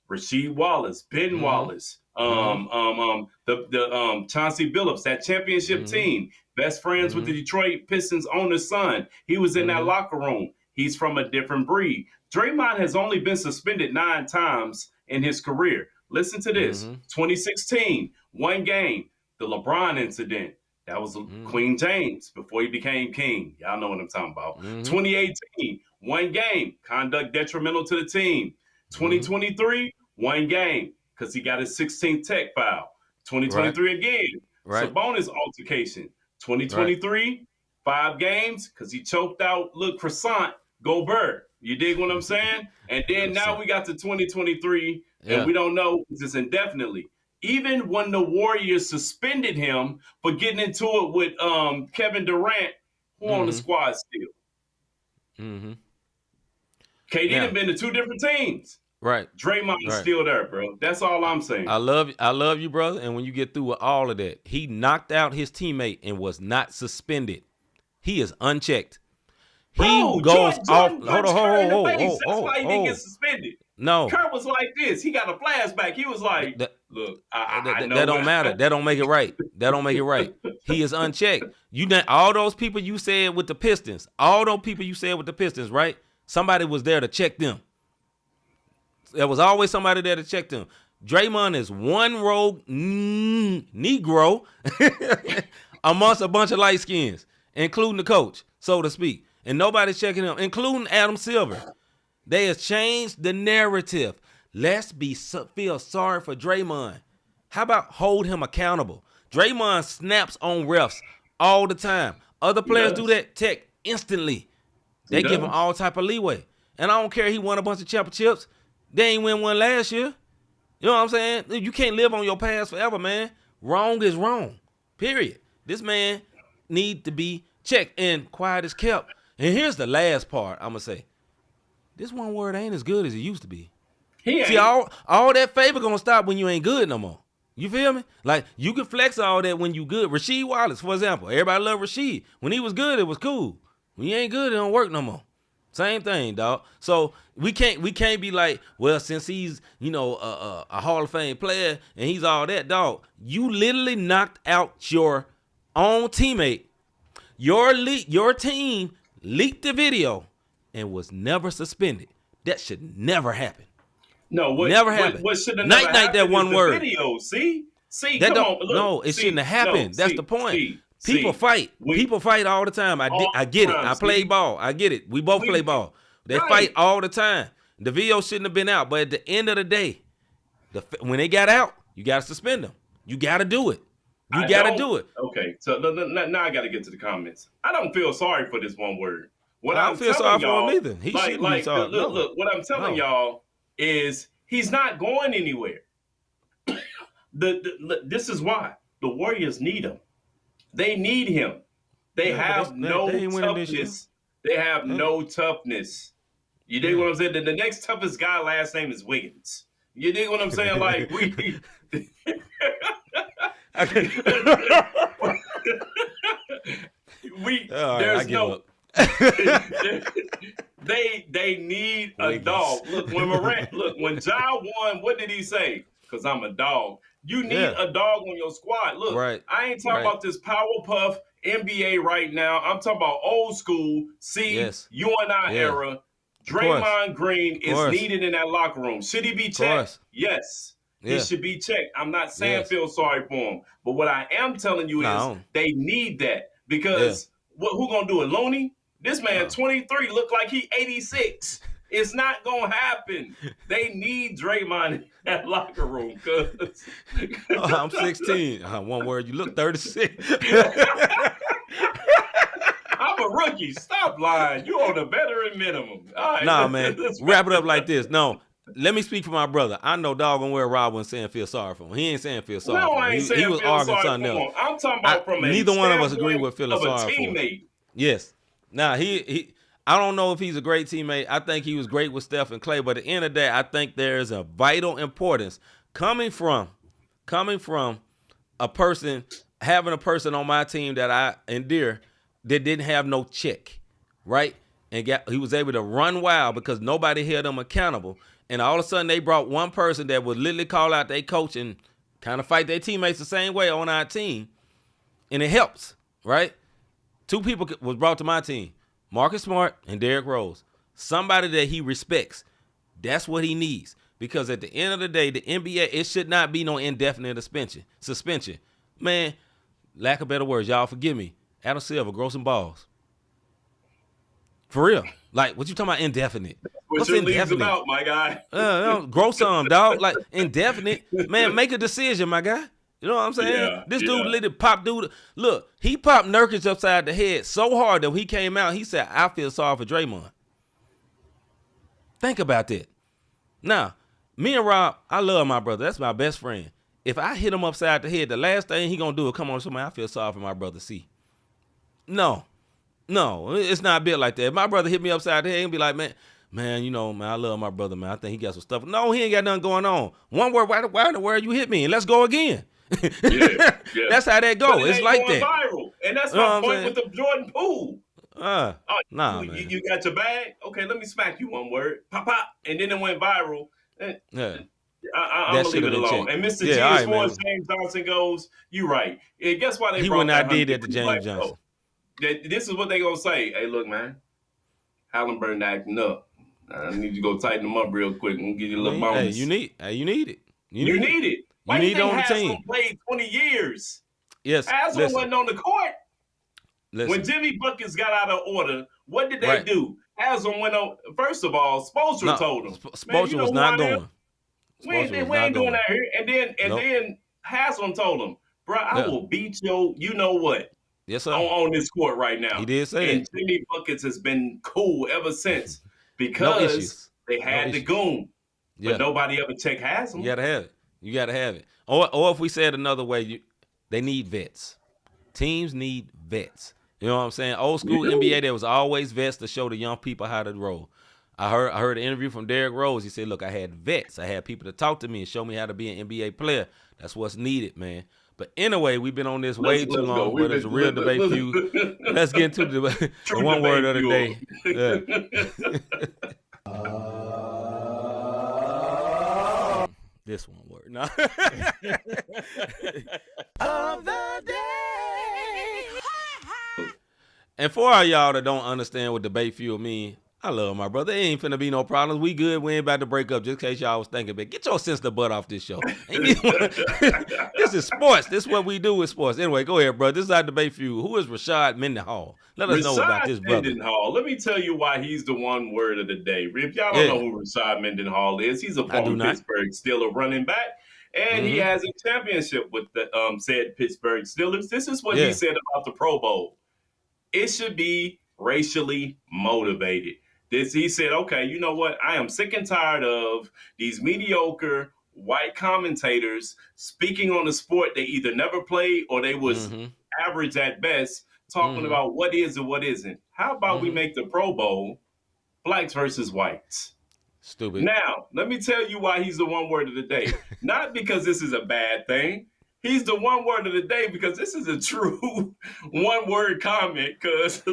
Rasheed Wallace, Ben Wallace, the Chauncey Billups, that championship team, best friends with the Detroit Pistons owner's son. He was in that locker room. He's from a different breed. Draymond has only been suspended 9 times in his career. Listen to this. 2016, 1 game, the LeBron incident. That was Queen James before he became king. Y'all know what I'm talking about. 2018, 1 game, conduct detrimental to the team. 2023, 1 game because he got his 16th tech foul. 2023 again, Sabonis altercation. 2023, 5 games because he choked out Luke Croissant Gobert. You dig what I'm saying? And then now we got to 2023 and we don't know this indefinitely. Even when the Warriors suspended him for getting into it with Kevin Durant, who on the squad still? KD done been to 2 different teams. Right. Draymond is still there, bro. That's all I'm saying. I love you, brother. And when you get through with all of that, he knocked out his teammate and was not suspended. He is unchecked. He goes off. Hold on. That's why he didn't get suspended. No. Kerr was like this. He got a flashback. He was like, look, I know that don't matter. That don't make it right. That don't make it right. He is unchecked. All those people you said with the Pistons, right? Somebody was there to check them. There was always somebody there to check them. Draymond is one rogue Negro amongst a bunch of light skins, including the coach, so to speak. And nobody's checking him, including Adam Silver. They have changed the narrative. Let's feel sorry for Draymond. How about hold him accountable? Draymond snaps on refs all the time. Other players do that tech instantly. They give him all type of leeway. And I don't care he won a bunch of championships. They ain't win one last year. You know what I'm saying? You can't live on your past forever, man. Wrong is wrong. Period. This man need to be checked and quiet as kept. And here's the last part I'm going to say. This one word ain't as good as it used to be. See, all that favor going to stop when you ain't good no more. You feel me? Like, you can flex all that when you good. Rasheed Wallace, for example. Everybody love Rasheed. When he was good, it was cool. When you ain't good, it don't work no more. Same thing, dog. So we can't be like, well, since he's, a Hall of Fame player and he's all that, dog. You literally knocked out your own teammate. Your team leaked the video and was never suspended. That should never happen. No, never happened. What should have never happened that one word. Video, see, that come on. Look, no, it shouldn't have happened. That's the point. People fight. People fight all the time. I get it. I play ball. I get it. We both play ball. They Right. fight all the time. The video shouldn't have been out, but at the end of the day, when they got out, you got to suspend them. You got to do it. You got to do it. Okay, so now I got to get to the comments. I don't feel sorry for this one word. What I I'm don't feel telling sorry for him y'all, either. He shouldn't be sorry. Look, what I'm telling y'all is he's not going anywhere. This is why the Warriors need him. They need him. They have no toughness. They have no toughness. You dig what I'm saying? The next toughest guy, last name is Wiggins. You dig what I'm saying? Like there's no. They need a dog. Look, when Ja won, what did he say? Because I'm a dog. You need a dog on your squad. Look, I ain't talking about this Powerpuff NBA right now. I'm talking about old school. UNI era. Draymond Green is needed in that locker room. Should he be checked? Yes. He should be checked. I'm not saying feel sorry for him. But what I am telling you is they need that. Because who going to do it? Looney? This man, 23, look like he 86. It's not going to happen. They need Draymond in that locker room. I'm 16. One word, you look 36. I'm a rookie. Stop lying. You on the veteran minimum. All right, nah, man. Wrap it up like this. No, let me speak for my brother. I know doggone well Rob wasn't saying feel sorry for him. He ain't saying feel sorry for him. I ain't saying he was feel arguing sorry something for him. else. I'm talking about from a neither one of us agree with feeling sorry for him. Yes. Now, I don't know if he's a great teammate. I think he was great with Steph and Clay, but at the end of the day, I think there is a vital importance coming from a person, having a person on my team that I endear that didn't have no check, right? And he was able to run wild because nobody held him accountable. And all of a sudden, they brought one person that would literally call out their coach and kind of fight their teammates the same way on our team. And it helps, right? Two people was brought to my team, Marcus Smart and Derrick Rose. Somebody that he respects. That's what he needs. Because at the end of the day, the NBA, it should not be no indefinite suspension. Man, lack of better words, y'all forgive me. Adam Silver, grow some balls. For real. Like, what you talking about indefinite? What's your league's about, my guy? Grow some, dog. Like, indefinite. Man, make a decision, my guy. You know what I'm saying? Yeah, this dude literally popped Look, he popped Nurkic upside the head so hard that when he came out, he said, I feel sorry for Draymond. Think about that. Now, me and Rob, I love my brother. That's my best friend. If I hit him upside the head, the last thing he gonna do is come on to somebody, I feel sorry for my brother C. No, it's not built like that. If my brother hit me upside the head and be like, man, I love my brother, man. I think he got some stuff. No, he ain't got nothing going on. One word, why in the world you hit me? And let's go again. That's how that go. It's like that. Viral. And that's my point with the Jordan Poole. Nah, man. You got your bag? Okay, let me smack you one word. Pop, pop. And then it went viral. I'm going to leave it alone. And Mr. G, as far as James Johnson goes, you're right. And guess why they he brought that? He would not did that to James Johnson. This is what they going to say. Hey, look, man. Halliburton acting up. I need you to go tighten them up real quick and give you a little bonus. You need it. You need it. You need it on the team. Played 20 years. Yes. Haslam wasn't on the court. Listen. When Jimmy Buckets got out of order, what did they do? Haslam went on. First of all, Spoelstra told him. Spoelstra was not going. We ain't doing that here. And then Haslam told him, bro, I will beat you know what? Yes, sir. On this court right now. He did say and Jimmy Buckets has been cool ever since because they had the goon. But nobody ever checked Haslam. You gotta have it. Or if we said another way, they need vets. Teams need vets. You know what I'm saying? Old school NBA, there was always vets to show the young people how to roll. I heard an interview from Derrick Rose. He said, look, I had vets. I had people to talk to me and show me how to be an NBA player. That's what's needed, man. But anyway, we've been on this way too long, but it's a real debate feud. Let's get into the one word of the day. This one word. No. Of the day. And for all y'all that don't understand what debate fuel mean, I love my brother. There ain't finna be no problems. We good. We ain't about to break up just in case y'all was thinking, but get your sensitive butt off this show. This is sports. This is what we do with sports. Anyway, go ahead, bro. This is our debate for you. Who is Rashad Mendenhall? Let us know about this brother. Mendenhall. Let me tell you why he's the one word of the day. If y'all don't know who Rashad Mendenhall is, he's a former Pittsburgh Steelers running back, and he has a championship with the said Pittsburgh Steelers. This is what he said about the Pro Bowl. It should be racially motivated. He said, okay, you know what? I am sick and tired of these mediocre white commentators speaking on the sport they either never played or they was average at best, talking about what is and what isn't. How about we make the Pro Bowl blacks versus whites? Stupid. Now, let me tell you why he's the one word of the day. Not because this is a bad thing. He's the one word of the day because this is a true one word comment. Because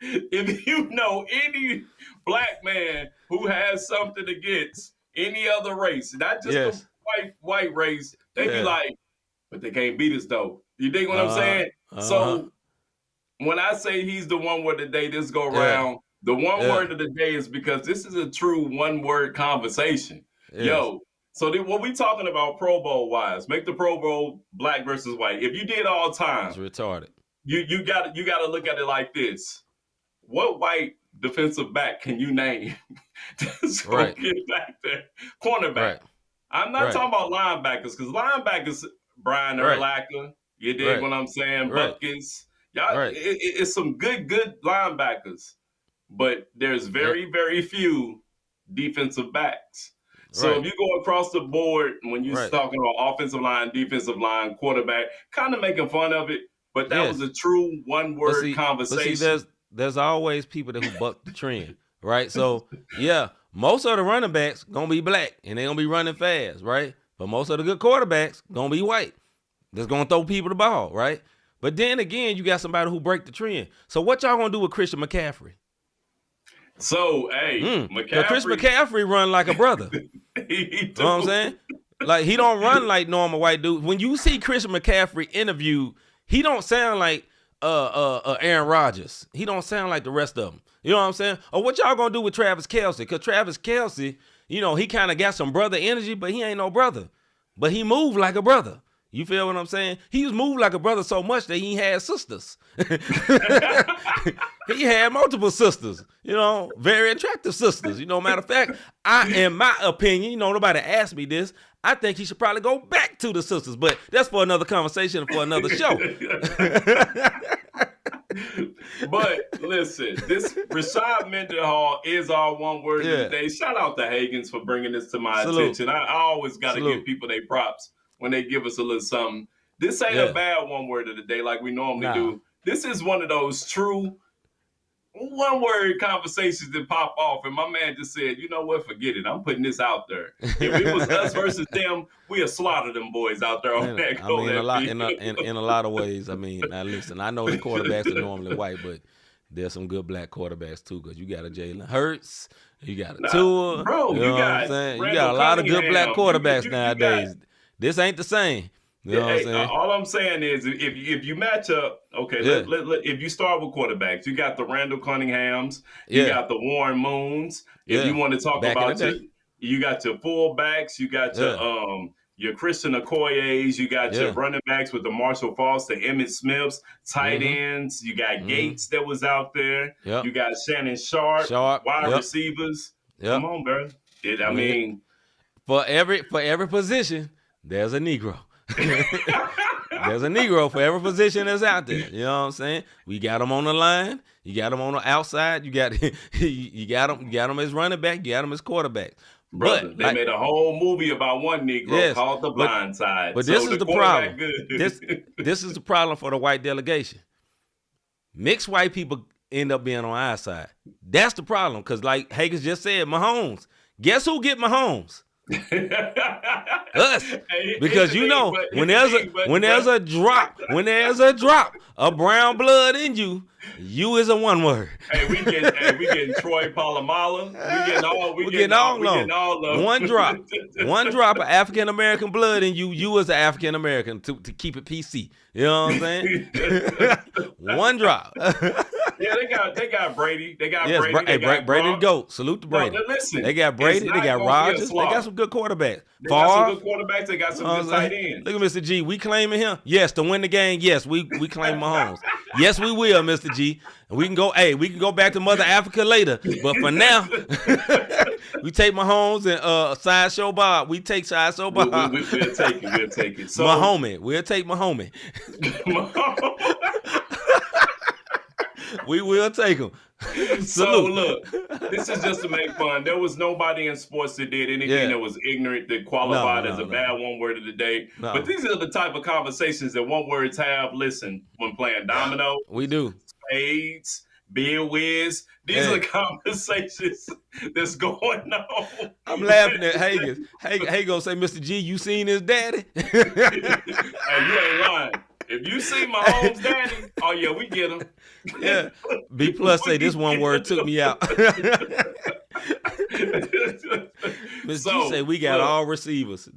if you know any black man who has something against any other race, not just the white race, they be like, but they can't beat us though. You dig what I'm saying? So when I say he's the one word of the day this go around, the one word of the day is because this is a true one word conversation. Yo. So what we talking about Pro Bowl wise? Make the Pro Bowl black versus white. If you did all time, it's retarded. You got to look at it like this. What white defensive back can you name? Just go get back there. Cornerback. Right. I'm not talking about linebackers because linebackers, Brian Urlacher, you dig what I'm saying? Buckets. Y'all, it's some good linebackers, but there's very, very few defensive backs. So if you go across the board, when you're talking about offensive line, defensive line, quarterback, kind of making fun of it, but that was a true one-word conversation. But see, there's always people that who buck the trend, right? So, most of the running backs going to be black, and they're going to be running fast, right? But most of the good quarterbacks going to be white. That's going to throw people the ball, right? But then again, you got somebody who break the trend. So what y'all going to do with Christian McCaffrey? So, hey, McCaffrey. Chris McCaffrey run like a brother. You know what I'm saying? Like, he don't run like normal white dudes. When you see Christian McCaffrey interviewed, he don't sound like Aaron Rodgers. He don't sound like the rest of them. You know what I'm saying? Or what y'all gonna do with Travis Kelce? Because Travis Kelce, you know, he kind of got some brother energy, but he ain't no brother. But he moved like a brother. You feel what I'm saying? He was moved like a brother so much that he had sisters. He had multiple sisters, you know, very attractive sisters. You know, matter of fact, in my opinion, you know, nobody asked me this, I think he should probably go back to the sisters, but that's for another conversation for another show. But listen, this Rashad Mendenhall is our one word of the day. Shout out to Hagens for bringing this to my attention. I always got to give people their props when they give us a little something. This ain't a bad one word of the day like we normally do. This is one of those true one word conversations that pop off. And my man just said, you know what, forget it. I'm putting this out there. If it was us versus them, we'll slaughter them boys out there on that. I mean, in a lot of ways. I mean, now listen, I know the quarterbacks are normally white, but there's some good black quarterbacks too, because you got a Jalen Hurts, you got a Tua. Bro, you know what I'm saying? You got a lot of good black quarterbacks nowadays. This ain't the same. You know what I'm saying? All I'm saying is if you match up, okay, if you start with quarterbacks, you got the Randall Cunninghams, you got the Warren Moons. If you want to talk about you got your fullbacks, you got your Christian Okoye's, you got your running backs with the Marshall Falks, the Emmitt Smiths, tight ends, you got Gates that was out there, you got Shannon Sharp, wide receivers. Come on, bro. I mean, for every position, there's a Negro. There's a Negro for every position that's out there. You know what I'm saying? We got him on the line. You got him on the outside. You got him as running back. You got him as quarterback. Brother, they made a whole movie about one Negro called The Blind Side. But this is the problem. This is the problem for the white delegation. Mixed white people end up being on our side. That's the problem. Because like Hagens just said, Mahomes. Guess who get Mahomes? Us, because you know when there's a drop of brown blood in you, you is a one word. We getting Troy Polamalu. We getting all one drop of African American blood in you. You as an African American to keep it PC. You know what I'm saying? One drop. Yeah, they got Brady. They got Yes, Brady. They got Brady the Gronk. GOAT. Salute to Brady. No, listen, They got Brady. it's They not got gonna be a Rodgers. They slaughter. got some good quarterbacks. They got some Favre. good quarterbacks. They got some good tight ends. Look at Mr. G. We claiming him. Yes, to win the game. Yes, we claim Mahomes. Yes, we will, Mr. G. And we can go. Hey, we can go back to Mother Africa later. But for now, we take Mahomes and Sideshow Bob. We take Sideshow Bob. We'll take it. We'll take it. So, Mahomes. We'll take Mahomes. We will take him. So look, this is just to make fun. There was nobody in sports that did anything that was ignorant that qualified as a bad one word of the day. No. But these are the type of conversations that one words have. Listen, when playing domino, We do. spades, beer whiz, these are the conversations that's going on. I'm laughing at Hagen. Hagen say, Mr. G, you seen his daddy? Hey, you ain't lying. If you see Mahomes' daddy, oh yeah, we get him. Yeah. B plus say this one word took me out. Mr. G say we got all receivers.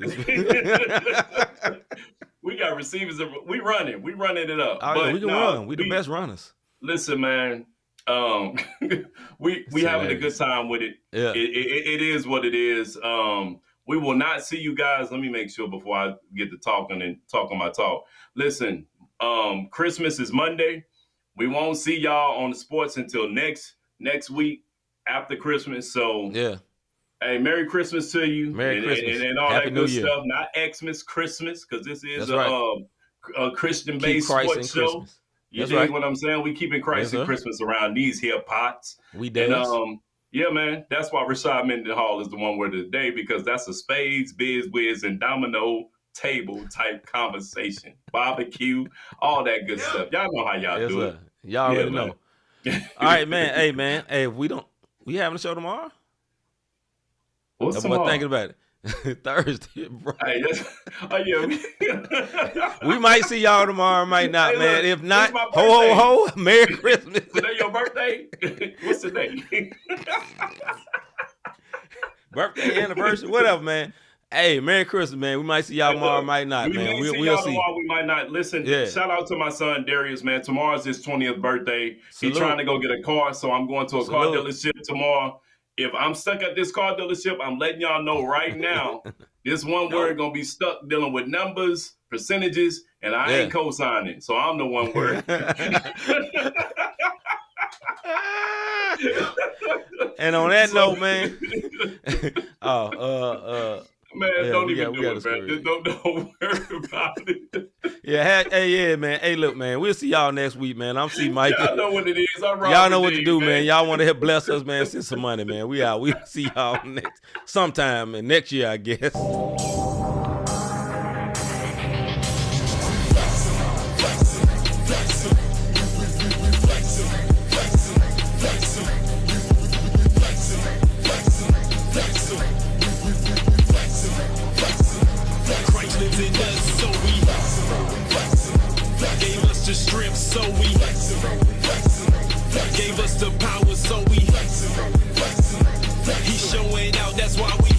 We got receivers. We running it up. Oh, yeah, we can run. We the best runners. Listen, man. We having a good time with it. Yeah. It is what it is. We will not see you guys. Let me make sure before I get to talking my talk. Listen, Christmas is Monday. We won't see y'all on the sports until next week after Christmas. So Yeah. hey, Merry Christmas to you. Merry Christmas. And all Happy that New good Year. stuff. Not Xmas Christmas, because this is That's right. a Christian-based Keep Christ in sports show. Christmas. You That's dig right. what I'm saying? We keeping Christ Yes, in sir. Christmas around these here pots. We And dance. yeah, man, that's why Rashad Mendenhall is the one word of the day, because that's a spades, biz, whiz, and domino table type conversation. Barbecue, all that good stuff. Y'all know how y'all Yes, do sir. it. Y'all already man. know. All right, man. Hey, man. Hey, if we having a show tomorrow? What's That boy tomorrow? thinking about it. Thursday, bro. Hey, oh yeah. We might see y'all tomorrow, might not, Hey, man. look, If not, it's my ho, ho, ho. Merry Christmas. Today your birthday? What's the date? Birthday, anniversary, whatever, man. Hey, Merry Christmas, man. We might see y'all tomorrow, might not, we man. may We'll y'all see. tomorrow, we might not. Listen, Yeah. shout out to my son Darius, man. Tomorrow's his 20th birthday. Salute. He's trying to go get a car, so I'm going to a car Salute. dealership tomorrow. If I'm stuck at this car dealership, I'm letting y'all know right now, this one word gonna be stuck dealing with numbers, percentages, and I ain't co-signing. So I'm the one word. And on that note, man. Man, Yeah, don't we even got- we do got it, a man. story. Just don't worry about it. Yeah, man. Hey, look, man. We'll see y'all next week, man. I'm C-Micah. Y'all know what it is. Y'all know what to do, man. Y'all want to help bless us, man. Send some money, man. We out. We'll see y'all sometime and next year, I guess. Christ lives in us, so we gave us the strength, so we gave us the power, so we he's showing out, that's why we